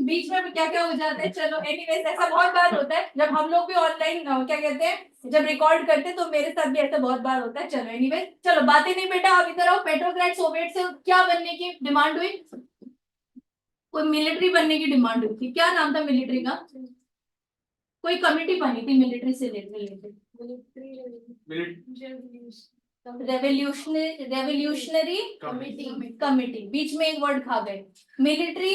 बीच में क्या क्या हो जाता है। चलो एनीवेज, ऐसा बहुत बार होता है जब हम लोग भी ऑनलाइन क्या कहते हैं, जब रिकॉर्ड करते हैं तो मेरे साथ भी ऐसा बहुत बार होता है। चलो एनीवेज, चलो बातें नहीं बेटा, अब इधर आओ। पेट्रोग्रेड सोवियत से क्या बनने की डिमांड हुई? कोई मिलिट्री बनने की डिमांड हुई थी। क्या नाम था मिलिट्री का? कोई कमिटी बनी थी मिलिट्री से रिलेटेड, रेवोल्यूशनरी कमिटी। बीच में एक वर्ड खा गए, मिलिट्री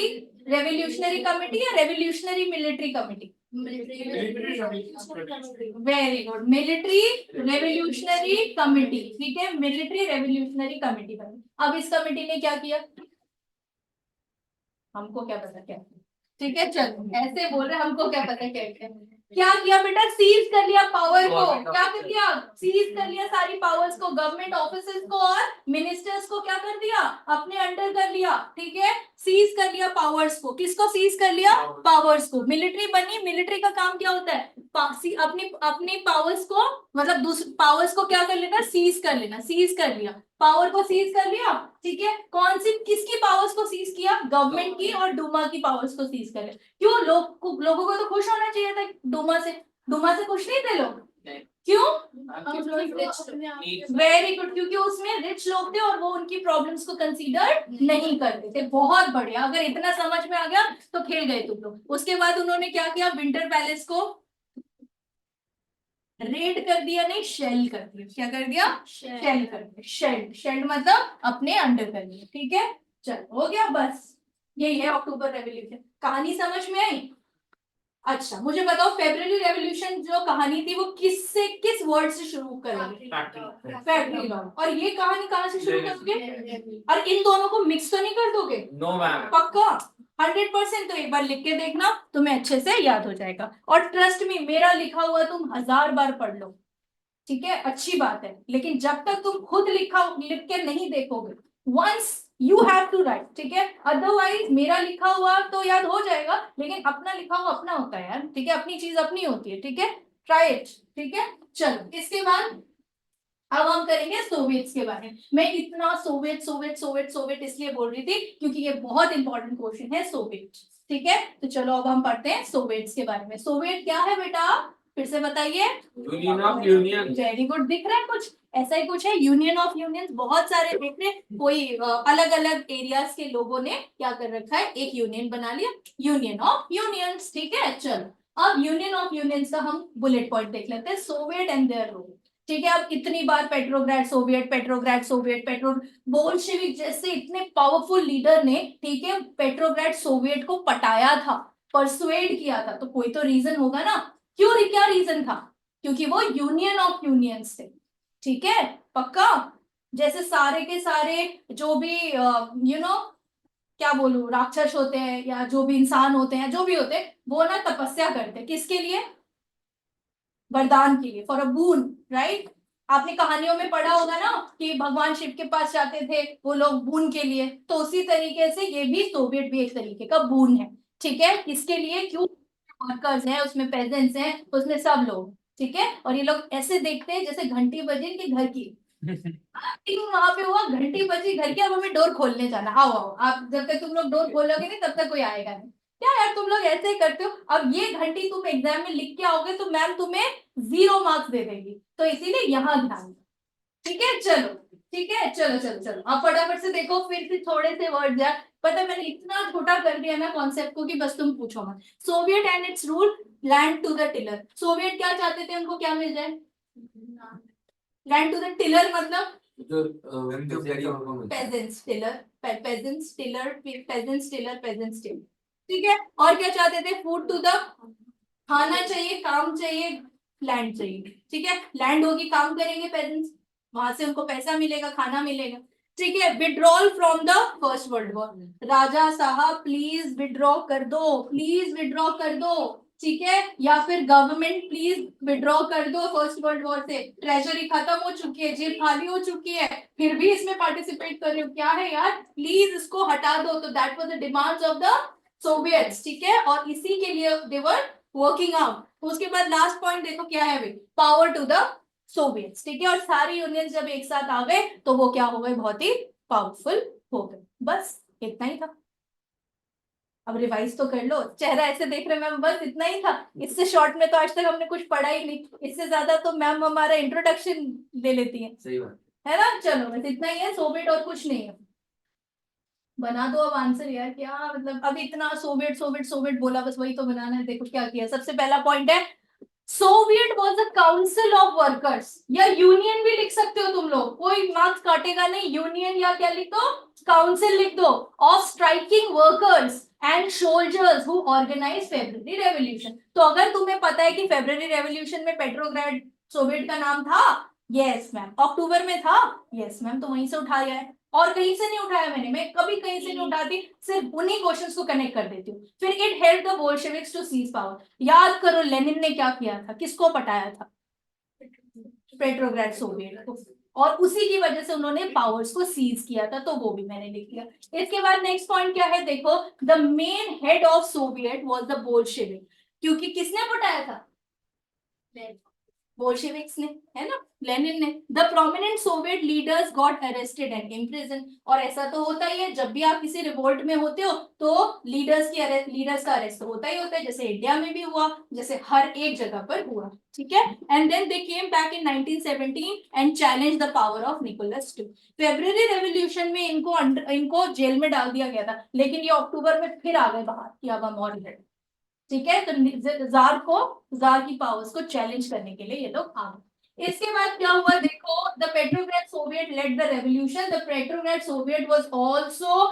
रेवोल्यूशनरी कमिटी या revolutionary military committee? Very good, military revolutionary committee, ठीक है। मिलिट्री रेवोल्यूशनरी कमिटी बनी। अब इस कमिटी ने क्या किया? हमको क्या पता क्या, ठीक है। चलो ऐसे बोल रहे, हमको क्या पता क्या किया बेटा? सीज कर लिया पावर को। क्या कर लिया? सीज कर लिया सारी पावर्स को, गवर्नमेंट ऑफिसेस को और मिनिस्टर्स को क्या कर दिया? अपने अंडर कर लिया, ठीक है। सीज कर लिया पावर्स को। किसको सीज कर लिया? पावर्स को। मिलिट्री बनी। मिलिट्री का काम क्या होता है? अपनी अपनी पावर्स को, मतलब दूसरी पावर्स को क्या कर लेना? सीज कर लेना। सीज कर लिया, पावर को सीज कर लिया, ठीक है। कौन सी, किसकी पावर्स को सीज किया? गवर्नमेंट की और डूमा की पावर्स को सीज कर लिया। क्यों? लोगों को तो खुश होना चाहिए था डूमा से। डूमा से खुश नहीं थे लोग? क्यों? वेरी गुड, क्योंकि उसमें रिच लोग थे और वो उनकी प्रॉब्लम्स को कंसीडर नहीं करते थे। बहुत बढ़िया, अगर इतना समझ में आ गया तो खेल गए तुम लोग। उसके बाद उन्होंने क्या किया? विंटर पैलेस को रेड कर दिया, नहीं शेल कर दिया। क्या कर दिया? शेल कर दिया। शेल्ड, शेल्ड मतलब अपने अंडर कर दिया, ठीक है। चलो हो गया, बस यही है अक्टूबर रेवोल्यूशन। कहानी समझ में आई? अच्छा मुझे बताओ, फेब्रुअरी रेवोल्यूशन जो कहानी थी वो किससे, किस वर्ड से शुरू करेंगे? Factory law. और ये कहानी कहाँ से शुरू करोगे? और इन दोनों को मिक्स तो नहीं कर दोगे? No ma'am. पक्का 100%? तो एक बार लिख के देखना, तुम्हें अच्छे से याद हो जाएगा। और ट्रस्ट मी, मेरा लिखा हुआ तुम 1000 बार पढ़ लो, ठीक है, अच्छी बात है। लेकिन जब तक तुम खुद लिख के नहीं देखोगे, once you have to write, ठीक है। अदरवाइज मेरा लिखा हुआ तो याद हो जाएगा, लेकिन अपना लिखा हुआ अपना होता है यार, ठीक है। अपनी चीज अपनी होती है, ठीक है। ट्राई इट, ठीक है। चलो इसके बाद अब हम करेंगे सोवियट्स के बारे में। मैं इतना सोवियत सोवियत सोवियत सोवियत इसलिए बोल रही थी क्योंकि ये बहुत इंपॉर्टेंट क्वेश्चन है, सोवियत, ठीक है। तो चलो अब हम पढ़ते हैं सोवियट्स के बारे में। सोवियत क्या है बेटा? फिर से बताइए। Union of Union. Very good, दिख रहा है कुछ ऐसा ही कुछ है, यूनियन ऑफ यूनियंस। बहुत सारे देख रहे, कोई अलग अलग एरियाज के लोगों ने क्या कर रखा है? एक यूनियन बना लिया, यूनियन ऑफ यूनियंस, ठीक है। चलो अब यूनियन ऑफ यूनियंस का हम बुलेट पॉइंट देख लेते हैं, सोवियत एंड देयर रोल, ठीक है। अब इतनी बार Petrograd Soviet, Petrograd Soviet, Bolshevik जैसे इतने पावरफुल लीडर ने, ठीक है, पेट्रोग्राड सोवियत को पटाया था, परसुएड किया था, तो कोई तो रीजन होगा ना। क्यों? क्या रीजन था? क्योंकि वो यूनियन ऑफ यूनियंस थे, ठीक है। पक्का? जैसे सारे के सारे जो भी क्या बोलूं, राक्षस होते हैं या जो भी इंसान होते हैं, जो भी होते हैं, वो ना तपस्या करते हैं किसके लिए? वरदान के लिए, फॉर अ बून, राइट। आपने कहानियों में पढ़ा होगा ना कि भगवान शिव के पास जाते थे वो लोग बून के लिए, तो उसी तरीके से ये भी सोवियत भी एक तरीके का बून है, ठीक है। इसके लिए क्यों, वर्कर्स हैं उसमें, पेजेंट्स हैं उसमें, सब लोग, ठीक है। और ये लोग ऐसे देखते हैं जैसे घंटी बजे इनके घर की, वहां पे हुआ घंटी बजी घर की, अब हमें डोर खोलने जाना, आओ आओ आप, जब तक तुम लोग डोर खोलोगे नहीं तब तक कोई आएगा नहीं। क्या यार तुम लोग ऐसे ही करते हो। अब ये घंटी तुम एग्जाम में लिख के आओगे तो मैम तुम्हें 0 मार्क्स दे देगी, तो इसीलिए यहाँ ध्यान, ठीक है। चलो ठीक है, चलो चलो चलो आप फटाफट से देखो, फिर से थोड़े से वर्ड यार, पता है मैंने इतना छोटा कर दिया ना कॉन्सेप्ट को कि बस तुम पूछो मत। Soviet and its rule, land to the tiller. Soviet क्या चाहते थे, उनको क्या मिल जाए, लैंड टू द टिलर मतलब peasants tiller, peasants tiller, peasants tiller, peasants tiller, ठीक है। और क्या चाहते थे, फूड टू द, खाना चाहिए, काम चाहिए, लैंड चाहिए, ठीक है। लैंड होगी, काम करेंगे पेजेंट्स, वहां से उनको पैसा मिलेगा, खाना मिलेगा, ठीक है। Withdrawal from the first world war, राजा साहब प्लीज विड्रॉ कर दो, प्लीज विड्रॉ कर दो, ठीक है। या फिर गवर्नमेंट प्लीज विड्रॉ कर दो फर्स्ट वर्ल्ड वॉर से, ट्रेजरी खत्म हो चुकी है, जेब खाली हो चुकी है, फिर भी इसमें पार्टिसिपेट कर रहे हो, क्या है यार, प्लीज इसको हटा दो। तो that was the demands of the Soviets, ठीक है। और इसी के लिए दे वर वर्किंग आउट। उसके बाद लास्ट पॉइंट देखो क्या है भाई, पावर टू द सोवियट्स, ठीक है। और सारी यूनियन जब एक साथ आ गए तो वो क्या हो गए, बहुत ही पावरफुल हो गए। बस इतना ही था। अब रिवाइज तो कर लो, चेहरा ऐसे देख रहे मैम, बस इतना ही था। इससे शॉर्ट में तो आज तक हमने कुछ पढ़ा ही नहीं, इससे ज्यादा तो मैम हमारा इंट्रोडक्शन ले लेती है, सही बात है ना। चलो बस इतना ही है, सोवियत और कुछ नहीं है। बना दो अब आंसर यार, क्या मतलब अब इतना सोवियत सोवियत सोवियत बोला, बस वही तो बनाना है। देखो क्या किया, सबसे पहला पॉइंट है Soviet was a council of workers, या यूनियन भी लिख सकते हो तुम लोग, कोई मार्क्स काटेगा नहीं, यूनियन या क्या लिख दो, काउंसिल लिख दो, of striking workers and soldiers who organise February revolution. तो अगर तुम्हें पता है कि फेब्रुअरी रेवोल्यूशन में पेट्रोग्राड सोवियत का नाम था, यस मैम, अक्टूबर में था, यस मैम, तो वहीं से उठाया है, और कहीं से नहीं उठाया मैंने, मैं कभी कहीं से नहीं उठाती, सिर्फ उन्हीं क्वेश्चंस को कनेक्ट कर देती हूँ। फिर it help the Bolsheviks to seize power, याद करो लेनिन ने क्या किया था, किसको पटाया था, पेट्रोग्राड सोवियत को, और उसी की वजह से उन्होंने पावर्स को सीज किया था, तो वो भी मैंने लिख लिया। इसके बाद नेक्स्ट पॉइंट क्या है, देखो the main head of Soviet was the Bolshevik, क्योंकि किसने पटाया था, बोल्शेविक्स ने, है ना, लेनिन ने। The prominent Soviet leaders got arrested and imprison, और ऐसा तो होता ही है, जब भी आप किसी रिवोल्ट में होते हो तो लीडर्स का अरेस्ट होता ही होता है, जैसे इंडिया में भी हुआ, जैसे हर एक जगह पर हुआ, ठीक है। And then they came back in 1917 and challenge the power of Nicholas II। February revolution में इनको जेल में डाल दिया गया था, लेकिन ये अक्टूबर में फिर आ गए बाहर कि अब हम और लड़े, ठीक है। तो जार की पावर्स को चैलेंज करने के लिए ये लोग आ गए। इसके बाद क्या हुआ देखो, the Petrograd Soviet led the revolution, the Petrograd Soviet was also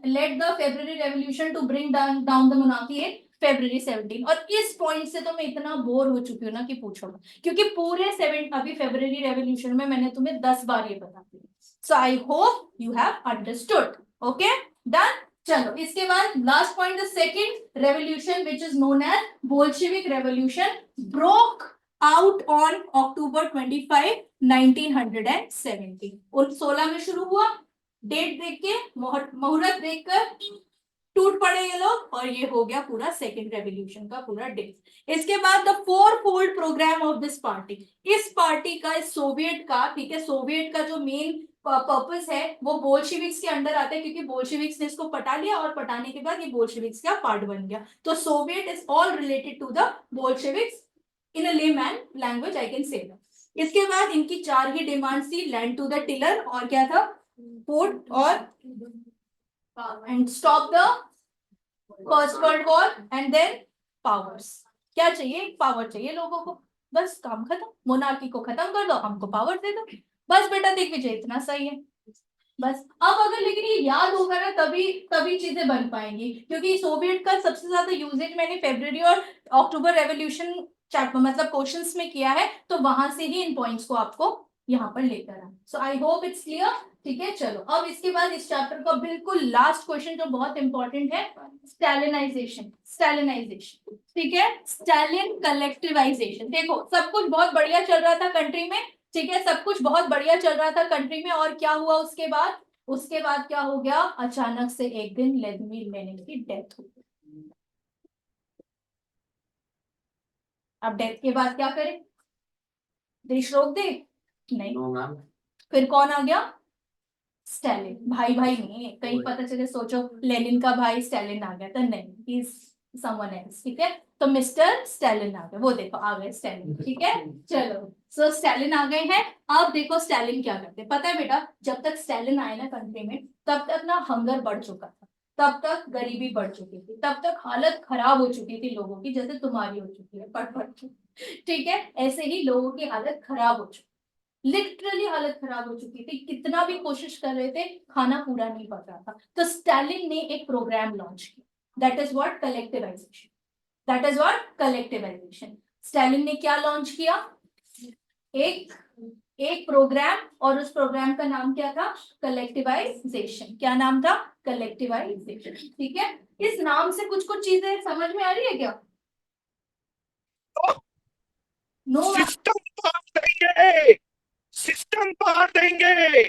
led the February revolution to bring down the monarchy in February 17। और इस पॉइंट से तो मैं इतना बोर हो चुकी हूँ ना कि पूछो, क्योंकि पूरे अभी फेब्रुअरी रेवोल्यूशन में मैंने तुम्हें 10 बार ये बता दिया। So I hope you have understood, okay done. चलो इसके बाद last point, the second revolution which is known as Bolshevik revolution broke out on October 25, 1917। और 16 में शुरू हुआ, डेट देख के मुहूर्त देखकर टूट पड़े ये लोग, और ये हो गया पूरा सेकंड रेवोल्यूशन का पूरा डेट। इसके बाद the four fold programme of this party, इस पार्टी का, इस सोवियत का, ठीक है, सोवियत का जो मेन पर्पस है वो बोल्शेविक्स के अंडर आता है, क्योंकि बोल्शेविक्स ने इसको पटा लिया, और पटाने के बाद ये बोल्शेविक्स का पार्ट बन गया। तो Soviet is all related to the Bolsheviks in a layman language, I can say that. इसके बाद इनकी 4 ही डिमांड्स थी, लैंड टू द टिलर, और क्या था, पोर्ट, और and stop the first world war, and then powers. क्या चाहिए, पावर चाहिए लोगों को, बस काम खत्म, मोनार्की को खत्म कर दो, हमको पावर दे दो, बस बेटा दिग्विजय, इतना सही है बस। अब अगर लेकिन ये याद होगा ना, तभी चीजें बन पाएंगी, क्योंकि सोवियत का सबसे ज्यादा यूजेज मैंने फेब्रुअरी और अक्टूबर रेवोल्यूशन चैप्टर मतलब क्वेश्चंस में किया है, तो वहां से ही इन पॉइंट्स को आपको यहाँ पर लेकर आना। सो आई होप इट्स क्लियर, ठीक है। चलो अब इसके बाद इस चैप्टर का बिल्कुल लास्ट क्वेश्चन जो बहुत इंपॉर्टेंट है, स्टैलिनाइजेशन, ठीक है, स्टालिन कलेक्टिवाइजेशन। देखो सब कुछ बहुत बढ़िया चल रहा था कंट्री में, ठीक है, सब कुछ बहुत बढ़िया चल रहा था कंट्री में, और क्या हुआ उसके बाद? उसके बाद क्या हो गया? अचानक से एक दिन व्लादिमीर लेनिन की डेथ हो गई। अब डेथ के बाद क्या करें? देश रोक दे? नहीं। No ma'am. फिर कौन आ गया? स्टालिन। भाई भाई नहीं, कहीं पता चले सोचो लेनिन का भाई स्टालिन आ गया, तो नहीं, इज समवन एल्स। ठीक है, तो मिस्टर स्टालिन आ गए, वो देखो आ गए स्टालिन। ठीक है, चलो, सो स्टालिन आ गए हैं। अब देखो स्टालिन क्या करते हैं, पता है बेटा, जब तक स्टालिन आए ना कंट्री में, तब तक ना हंगर बढ़ चुका था, तब तक गरीबी बढ़ चुकी थी, तब तक हालत खराब हो चुकी थी लोगों की, जैसे तुम्हारी हो चुकी है पढ़ पढ़ के। ठीक है, ऐसे ही लोगों की हालत खराब हो चुकी, लिटरली हालत खराब हो चुकी थी, कितना भी कोशिश कर रहे थे, खाना पूरा नहीं पड़ रहा था। तो स्टालिन ने एक प्रोग्राम लॉन्च किया, that is what collectivisation. That is what collectivisation. Stalin ने क्या लॉन्च किया? एक एक प्रोग्राम, और उस प्रोग्राम का नाम क्या था? कलेक्टिवाइजेशन। क्या नाम था? कलेक्टिवाइजेशन। ठीक है, इस नाम से कुछ कुछ चीजें समझ में आ रही है क्या? नो। सिस्टम पार देंगे, सिस्टम पार देंगे।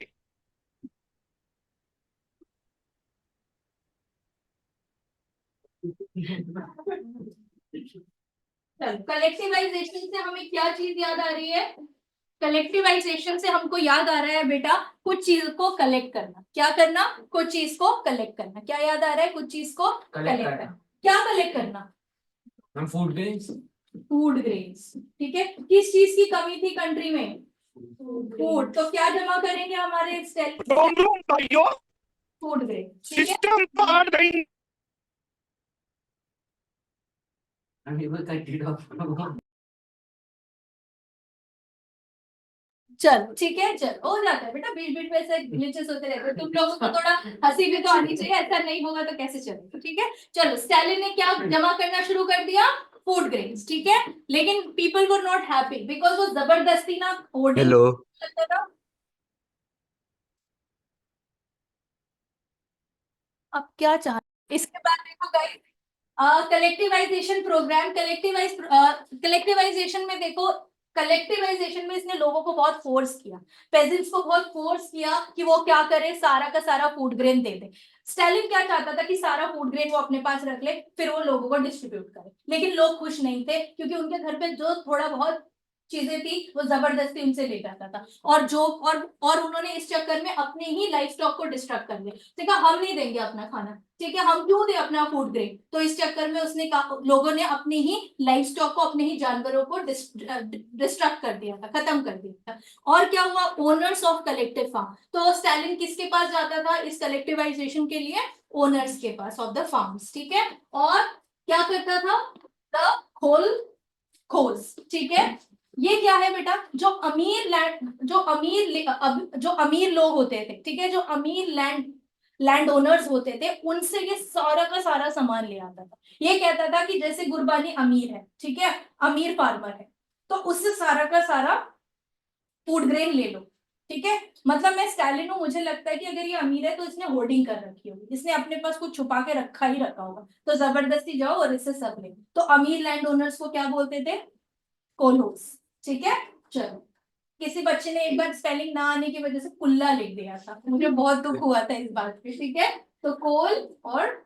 कलेक्टिवाइजेशन से हमें क्या चीज याद आ रही है? कलेक्टिवाइजेशन से हमको याद आ रहा है बेटा, कुछ चीज को कलेक्ट करना। क्या करना? कुछ चीज को कलेक्ट करना। क्या याद आ रहा है? कुछ चीज को कलेक्ट करना। क्या कलेक्ट करना? हम फूड ग्रेन्स। Food grains. ठीक है, किस चीज की कमी थी कंट्री में? फूड। तो क्या जमा करेंगे हमारे भाइयों, फूड ग्रेन। ठीक है, सिस्टम पार देंगे। चलो ठीक है, चलो हो जाता है बेटा, बीच बीच में ऐसे ग्लिचेस होते रहते हैं, तुम लोगों को थोड़ा हंसी भी तो आनी चाहिए, ऐसा नहीं होगा तो कैसे चलेगा। ठीक है, चलो, स्टालिन ने क्या जमा करना शुरू कर दिया? Food grains. ठीक है, लेकिन people were not happy, because वो जबरदस्ती ना होर्डिंग हेलो। करता था। अब क्या चाह, इसके बाद देखो गाइस, कलेक्टिवाइजेशन प्रोग्राम, कलेक्टिवाइजेशन में देखो, कलेक्टिवाइजेशन में इसने लोगों को बहुत फोर्स किया, पेजेंट्स को बहुत फोर्स किया कि वो क्या करे, सारा का सारा फूड ग्रेन दे दे। स्टालिन क्या चाहता था कि सारा फूड ग्रेन वो अपने पास रख ले, फिर वो लोगों को डिस्ट्रीब्यूट करे, लेकिन लोग खुश नहीं थे, क्योंकि उनके घर पे जो थोड़ा बहुत चीजें थी वो जबरदस्ती उनसे ले जाता था, और उन्होंने इस चक्कर में अपने ही लाइफ स्टॉक को डिस्ट्रक्ट कर दिया। ठीक है, हम नहीं देंगे अपना खाना, ठीक है, हम क्यों दे अपना फूड ग्रेन? तो इस चक्कर में उसने लोगों ने अपने ही लाइफ स्टॉक को, अपने ही जानवरों को डिस्ट्रक्ट कर दिया था, खत्म कर दिया था। और क्या हुआ? Owners of collective farm. तो स्टालिन किसके पास जाता था इस कलेक्टिवाइजेशन के लिए? ओनर्स के पास ऑफ द फार्म्स। ठीक है, और क्या करता था? द होल खोज। ठीक है, ये क्या है बेटा? जो अमीर लोग होते थे, ठीक है, जो अमीर लैंड ओनर्स होते थे, उनसे ये सारा का सारा सामान ले आता था। ये कहता था कि जैसे गुरबानी अमीर है, ठीक है, अमीर फार्मर है, तो उससे सारा का सारा फूड ग्रेन ले लो। ठीक है, मतलब मैं स्टालिन हूं, मुझे लगता है कि अगर ये अमीर है तो इसने होर्डिंग कर रखी होगी, इसने अपने पास कुछ छुपा के रखा ही रखा होगा, तो जबरदस्ती जाओ और इससे सब ले। तो अमीर लैंड ओनर्स को क्या बोलते थे? कोल्होस। ठीक है, चलो, किसी बच्चे ने एक बार स्पेलिंग ना आने की वजह से कुल्ला लिख दिया था, मुझे बहुत दुख हुआ था इस बात पे। ठीक है, तो कोल और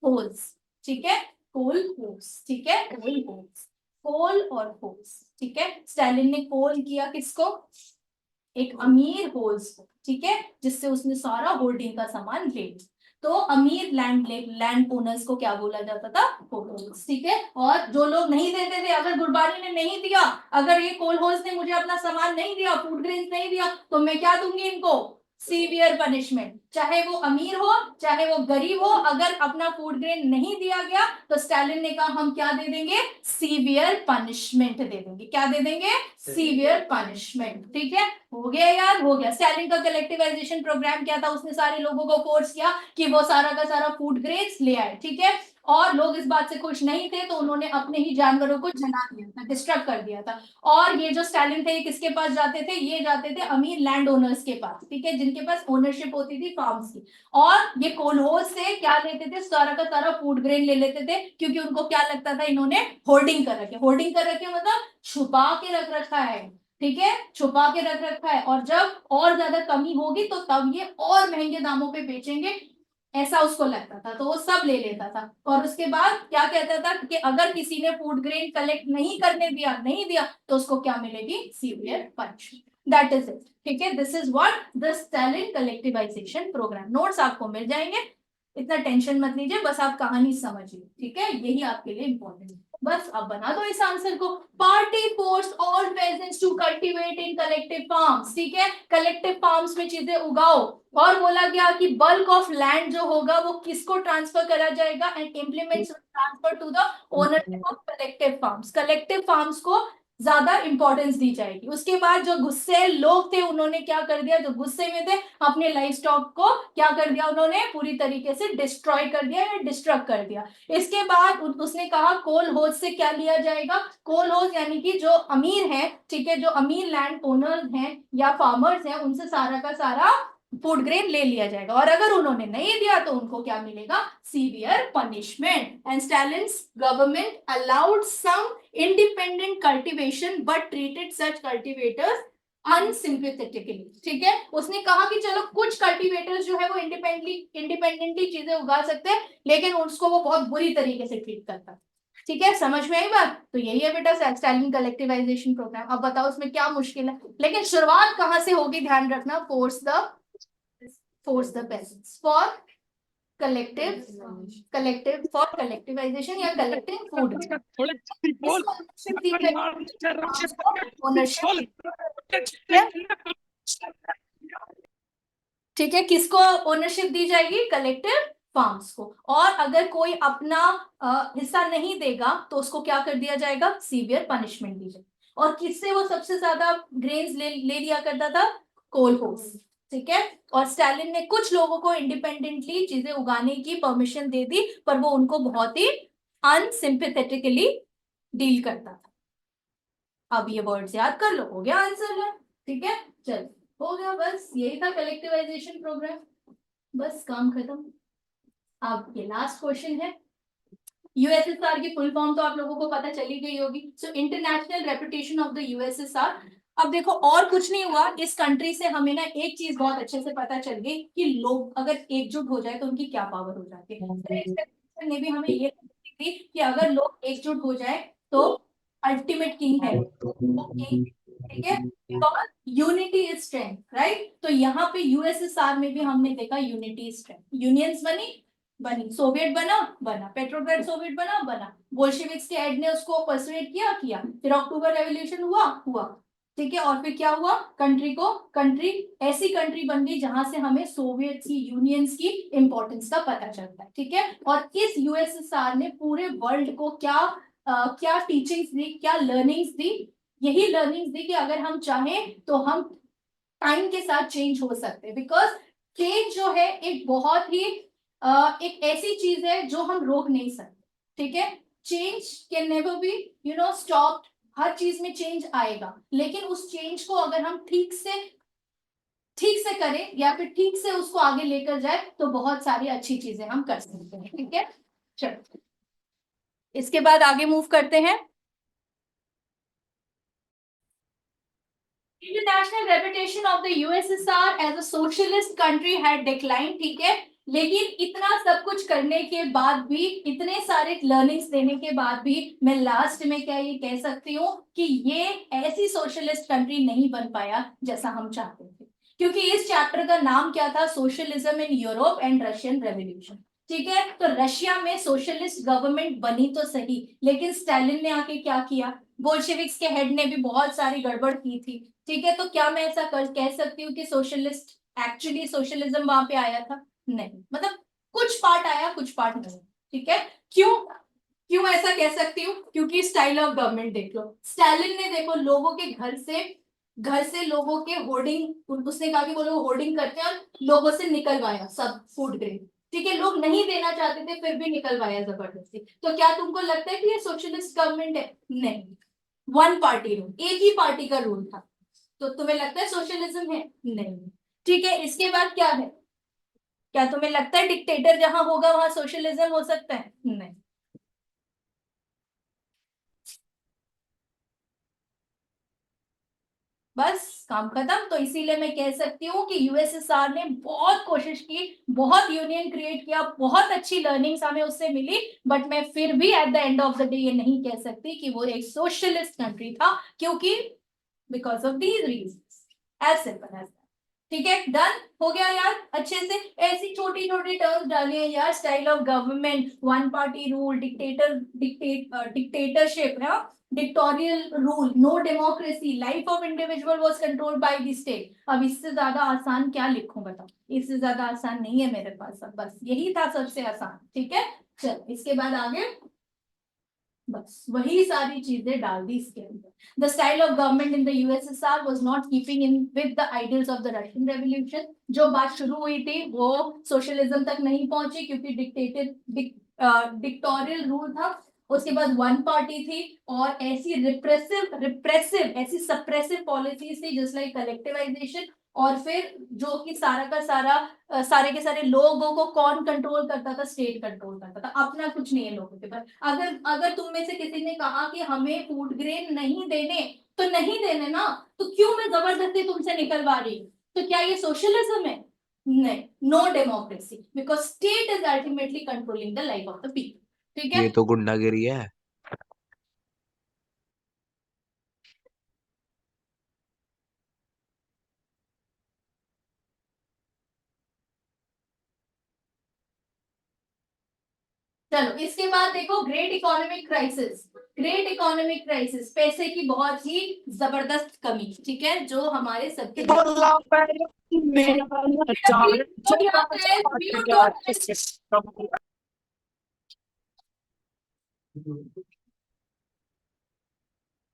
होल्स। ठीक है, कोल होल्स। ठीक है, कोल होल्स, कोल और होल्स। ठीक है, स्टालिन ने कोल किया किसको? एक अमीर होल्स को। ठीक है, जिससे उसने सारा होल्डिंग का सामान ले लिया। तो अमीर लैंड ओनर्स को क्या बोला जाता था? कोल होल्स। ठीक है, और जो लोग नहीं देते थे, अगर गुरबानी ने नहीं दिया, अगर ये कोल होल्स ने मुझे अपना सामान नहीं दिया, फूड ग्रेन्स नहीं दिया, तो मैं क्या दूंगी इनको? Severe punishment. चाहे वो अमीर हो चाहे वो गरीब हो, अगर अपना फूड ग्रेन नहीं दिया गया तो स्टालिन ने कहा हम क्या दे देंगे? सीवियर पनिशमेंट दे देंगे। क्या दे देंगे? Severe punishment. ठीक है, हो गया यार, हो गया। स्टालिन का कलेक्टिवाइजेशन प्रोग्राम क्या था? उसने सारे लोगों को फोर्स किया कि वो सारा का सारा फूड ग्रेन्स ले आए। ठीक है, और लोग इस बात से खुश नहीं थे, तो उन्होंने अपने ही जानवरों को जला दिया था, डिस्ट्रक्ट कर दिया था। और ये जो स्टालिन थे, ये किसके पास जाते थे? ये जाते थे अमीर लैंड ओनर्स के पास, ठीक है, जिनके पास ओनरशिप होती थी फार्म्स की। और ये कोल्होस से क्या लेते थे? सारा का सारा फूड ग्रेन ले लेते थे, क्योंकि उनको क्या लगता था, इन्होंने होर्डिंग कर रखे। होर्डिंग कर रखे मतलब छुपा के रख रखा है, ठीक है, छुपा के रख रखा है, और जब और ज्यादा कमी होगी तो तब ये और महंगे दामों पे बेचेंगे, ऐसा उसको लगता था, तो वो सब ले लेता था। और उसके बाद क्या कहता था कि अगर किसी ने फूड ग्रेन कलेक्ट नहीं दिया तो उसको क्या मिलेगी, severe punishment. That is it. ठीक है, this is what the Stalin collectivisation programme. Notes आपको मिल जाएंगे, इतना टेंशन मत लीजिए, बस आप कहानी समझिए। ठीक है, यही आपके लिए इंपॉर्टेंट है। बस अब बना दो इस आंसर को। Party force all peasants to cultivate in collective farms. ठीक है, कलेक्टिव फार्म्स में चीजें उगाओ। और बोला गया कि बल्क ऑफ लैंड जो होगा वो किसको ट्रांसफर करा जाएगा, and implements transfer to the ownership of collective farms. Collective farms को ज्यादा इंपॉर्टेंस दी जाएगी। उसके बाद जो गुस्से लोग थे उन्होंने क्या कर दिया, जो गुस्से में थे अपने लाइफ स्टॉक को क्या कर दिया, उन्होंने पूरी तरीके से डिस्ट्रॉय कर दिया या डिस्ट्रक्ट कर दिया। इसके बाद उसने कहा कोल होज से क्या लिया जाएगा, कोल होज यानी कि जो अमीर है, ठीक है, जो अमीर लैंड ओनर्स हैं या फार्मर्स हैं, उनसे सारा का सारा फूड ग्रेन ले लिया जाएगा, और अगर उन्होंने नहीं दिया तो उनको क्या मिलेगा, severe punishment. And Stalin's government allowed some independent cultivation but treated such cultivators unsympathetically. ठीक है, उसने कहा कि चलो कुछ कल्टीवेटर्स जो है वो इंडिपेंडेंटली चीजें उगा सकते हैं, लेकिन उसको वो बहुत बुरी तरीके से ट्रीट करता है। ठीक है, समझ में आई बात? तो यही है बेटा स्टालिन कलेक्टिवाइजेशन प्रोग्राम। अब बताओ उसमें क्या मुश्किल है, लेकिन शुरुआत कहां से होगी, ध्यान रखना, force the peasants for collectivization या collective food। ठीक है, किसको ओनरशिप दी जाएगी, कलेक्टिव फार्म्स को। और अगर कोई अपना हिस्सा नहीं देगा तो उसको क्या कर दिया जाएगा, सीवियर पनिशमेंट दी जाएगी। और किससे वो सबसे ज्यादा ग्रेन्स ले लिया करता था, कोल होज। ठीक है, और स्टालिन ने कुछ लोगों को इंडिपेंडेंटली चीजें उगाने की परमिशन दे दी, पर वो उनको बहुत ही अनसिंपैथेटिकली डील करता था। अब ये वर्ड्स याद कर लो, हो गया आंसर है। ठीक है, चल हो गया, बस यही था कलेक्टिवाइजेशन प्रोग्राम, बस काम खत्म। अब ये लास्ट क्वेश्चन है। यूएसएसआर की फुल फॉर्म तो आप लोगों को पता चली गई होगी, so international reputation of the USSR. अब देखो और कुछ नहीं हुआ, इस कंट्री से हमें ना एक चीज बहुत अच्छे से पता चल गई कि लोग अगर एकजुट हो जाए तो उनकी क्या पावर हो जाती है। ने भी हमें ये दी कि अगर लोग एकजुट हो जाए तो अल्टीमेट किंग है, ठीक है, यूनिटी इज स्ट्रेंथ, राइट। तो यहाँ पे यूएसएसआर में भी हमने देखा यूनिटी इज स्ट्रेंथ। यूनियंस बनी, सोवियत बना, पेट्रोग्राड सोवियत बना, बोल्शेविक्स के हेड ने उसको पर्सुएट किया, फिर अक्टूबर रेवोल्यूशन हुआ, ठीक है, और फिर क्या हुआ, कंट्री ऐसी कंट्री बन गई जहां से हमें सोवियत की यूनियंस की इंपॉर्टेंस का पता चलता है। ठीक है, और इस यूएसएसआर ने पूरे वर्ल्ड को क्या टीचिंग्स दी, क्या लर्निंग्स दी, यही लर्निंग्स दी कि अगर हम चाहें तो हम टाइम के साथ चेंज हो सकते हैं। बिकॉज चेंज जो है एक बहुत ही एक ऐसी चीज है जो हम रोक नहीं सकते। ठीक है, change can never be stop. हर चीज में चेंज आएगा, लेकिन उस चेंज को अगर हम ठीक से करें या फिर ठीक से उसको आगे लेकर जाए तो बहुत सारी अच्छी चीजें हम कर सकते हैं। ठीक है, चलो इसके बाद आगे मूव करते हैं। International reputation of the USSR as a socialist country had decline. ठीक है, लेकिन इतना सब कुछ करने के बाद भी, इतने सारे लर्निंग्स देने के बाद भी, मैं लास्ट में क्या ये कह सकती हूँ कि ये ऐसी सोशलिस्ट कंट्री नहीं बन पाया जैसा हम चाहते थे। क्योंकि इस चैप्टर का नाम क्या था, socialism in Europe and Russian revolution. ठीक है, तो रशिया में सोशलिस्ट गवर्नमेंट बनी तो सही, लेकिन स्टालिन ने आके क्या किया, बोल्शेविक्स के हेड ने भी बहुत सारी गड़बड़ की थी। ठीक है, तो क्या मैं ऐसा कह सकती हूँ कि सोशलिस्ट एक्चुअली सोशलिज्म वहां पे आया था, नहीं, मतलब कुछ पार्ट आया कुछ पार्ट नहीं। ठीक है, क्यों ऐसा कह सकती हूँ, क्योंकि स्टाइल ऑफ गवर्नमेंट देख लो। स्टालिन ने देखो लोगों के घर से लोगों के होर्डिंग, उसने कहा कि वो लोग होर्डिंग करते हैं, और लोगों से निकलवाया सब फूड ग्रेन। ठीक है, लोग नहीं देना चाहते थे फिर भी निकलवाया जबरदस्ती। तो क्या तुमको लगता है कि ये सोशलिस्ट गवर्नमेंट है? नहीं, वन पार्टी रूल, एक ही पार्टी का रूल था। तो तुम्हें लगता है सोशलिज्म है? नहीं। ठीक है, इसके बाद क्या है, क्या तुम्हें लगता है डिक्टेटर जहां होगा वहां सोशलिज्म हो सकता है? नहीं। बस काम खत्म। तो इसीलिए मैं कह सकती हूँ कि यूएसएसआर ने बहुत कोशिश की, बहुत यूनियन क्रिएट किया, बहुत अच्छी लर्निंग्स हमें उससे मिली, बट मैं फिर भी at the end of the day ये नहीं कह सकती कि वो एक सोशलिस्ट कंट्री था, क्योंकि because of these reasons, as simple as. ठीक है, डन हो गया यार अच्छे से। ऐसी छोटी छोटी टर्म्स डालिए यार, style of government, one party rule, dictatorship है, dictatorial rule, no democracy, life of individual was controlled by the state. अब इससे ज्यादा आसान क्या लिखूं बताओ, इससे ज्यादा आसान नहीं है मेरे पास। अब बस यही था सबसे आसान। ठीक है, चल इसके बाद आगे बस वही सारी चीजें डाल दी इसके अंदर। The style of government in the USSR was not keeping in with the ideals of the Russian Revolution। जो बात शुरू हुई थी वो सोशलिज्म तक नहीं पहुंची, क्योंकि डिक्टोरियल रूल था। उसके बाद वन पार्टी थी, और ऐसी रिप्रेसिव ऐसी सप्रेसिव पॉलिसीज थी, जस्ट लाइक कलेक्टिवाइजेशन। और फिर जो कि सारा का सारा सारे के सारे लोगों को कौन कंट्रोल करता था? स्टेट कंट्रोल करता था। अपना कुछ नहीं है लोगों के पास। अगर अगर तुम में से किसी ने कहा कि हमें फूड ग्रेन नहीं देने, तो नहीं देने ना, तो क्यों मैं जबरदस्ती तुमसे निकलवा रही हूँ? तो क्या ये सोशलिज्म है? नहीं, no democracy, because state is ultimately controlling the life of the people. ठीक है, ये तो गुंडागिरी है। चलो इसके बाद देखो great economic crisis. Great economic crisis, पैसे की बहुत ही जबरदस्त कमी। ठीक है, जो हमारे सबके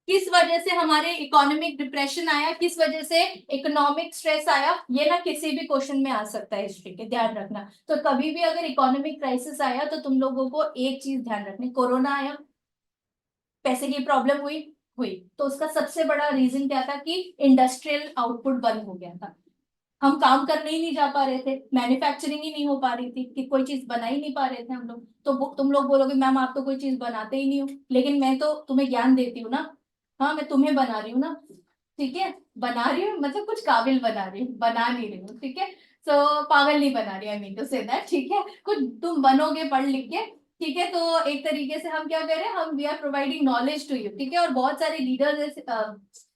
किस वजह से हमारे इकोनॉमिक डिप्रेशन आया, किस वजह से इकोनॉमिक स्ट्रेस आया, ये ना किसी भी क्वेश्चन में आ सकता है हिस्ट्री के, ध्यान रखना। तो कभी भी अगर इकोनॉमिक क्राइसिस आया तो तुम लोगों को एक चीज ध्यान रखनी, कोरोना आया, पैसे की प्रॉब्लम हुई हुई तो उसका सबसे बड़ा रीजन क्या था? कि इंडस्ट्रियल आउटपुट बंद हो गया था। हम काम करने ही नहीं जा पा रहे थे, मैन्युफैक्चरिंग ही नहीं हो पा रही थी, कि कोई चीज बना ही नहीं पा रहे थे हम लोग। तो तुम लोग बोलोगे मैम आप तो कोई चीज बनाते ही नहीं हो, लेकिन मैं तो तुम्हें ज्ञान देती हूँ ना। हाँ, मैं तुम्हें बना रही हूँ ना। ठीक है, बना रही हूँ मतलब कुछ काबिल बना रही हूँ, बना नहीं रही हूँ। ठीक है, तो पागल नहीं बना रही, I mean to say that. ठीक है, कुछ तुम बनोगे पढ़ लिख के। ठीक है, तो एक तरीके से हम क्या कर रहे हैं, हम we are providing knowledge to you. ठीक है, और बहुत सारे लीडर्स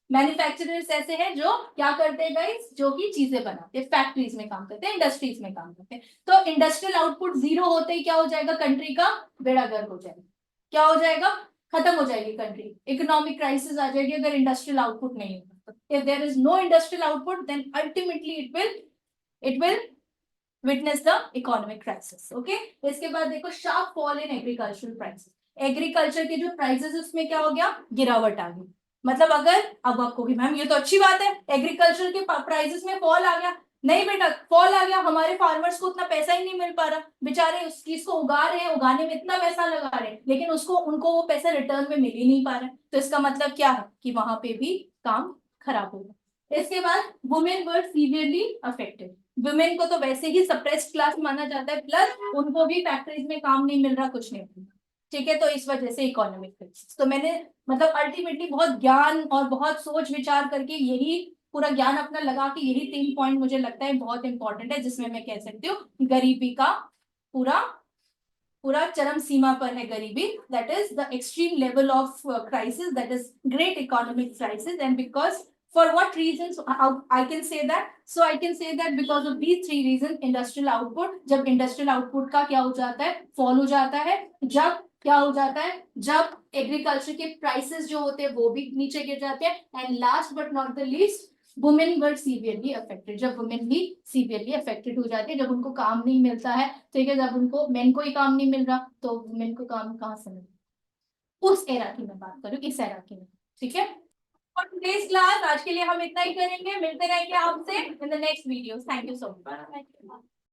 मैन्युफैक्चरर्स ऐसे हैं जो क्या करते हैं गाइस, जो कि चीजें बनाते हैं, फैक्ट्रीज में काम करते हैं, इंडस्ट्रीज में काम करते हैं। तो इंडस्ट्रियल आउटपुट जीरो होते ही क्या हो जाएगा? कंट्री का बेड़ा गर्क हो जाएगा। क्या हो जाएगा? खत्म हो जाएगी कंट्री, इकोनॉमिक क्राइसिस आ जाएगी अगर इंडस्ट्रियल आउटपुट नहीं होगा। If there is no industrial output then ultimately it will witness the economic crisis. Okay, इसके बाद देखो sharp fall in agricultural prices. Agriculture के जो प्राइसेस उसमें क्या हो गया? गिरावट आ गई। मतलब अगर अब आपको कि मैम ये तो अच्छी बात है, एग्रीकल्चर के प्राइसेस में फॉल आ गया। नहीं बेटा, फॉल आ गया, हमारे फार्मर्स को उतना पैसा ही नहीं मिल पा रहा, बेचारे उस चीज को उगा रहे हैं, उगाने में इतना पैसा लगा रहे हैं, लेकिन उनको वो पैसा रिटर्न में मिल ही नहीं पा रहा। तो इसका मतलब क्या है? कि वहां पे भी काम खराब होगा। इसके बाद women were severely affected. Women को तो वैसे ही सप्रेस्ड क्लास माना जाता है, प्लस उनको भी फैक्ट्रीज में काम नहीं मिल रहा, कुछ नहीं मिल रहा। ठीक है, तो इस वजह से इकोनॉमिक क्राइसिस। तो मैंने मतलब अल्टीमेटली बहुत ज्ञान और बहुत सोच विचार करके यही पूरा ज्ञान अपना लगा के यही 3 पॉइंट मुझे लगता है बहुत इंपॉर्टेंट है, जिसमें मैं कह सकती हूँ गरीबी का पूरा पूरा चरम सीमा पर है गरीबी। That is the extreme level of crisis, that is great economic crisis. And because for what reasons I can say that? So I can say that because of these 3 reasons, industrial output, जब industrial output का क्या हो जाता है? फॉल हो जाता है। जब क्या हो जाता है? जब एग्रीकल्चर के प्राइसेस जो होते हैं वो भी नीचे गिर जाते हैं। And last but not the least, women were severely affected. जब वुमेन भी सीवियरली अफेक्टेड हो जाती है, जब उनको काम नहीं मिलता है। ठीक है, जब उनको मेन को ही काम नहीं मिल रहा तो वुमेन को काम कहाँ से मिल रहा? उस एरा की मैं बात करूँ, इस एरा की में। ठीक है, और टुडेज क्लास आज के लिए हम इतना ही करेंगे, मिलते रहेंगे आपसे in the next video. Thank you so much.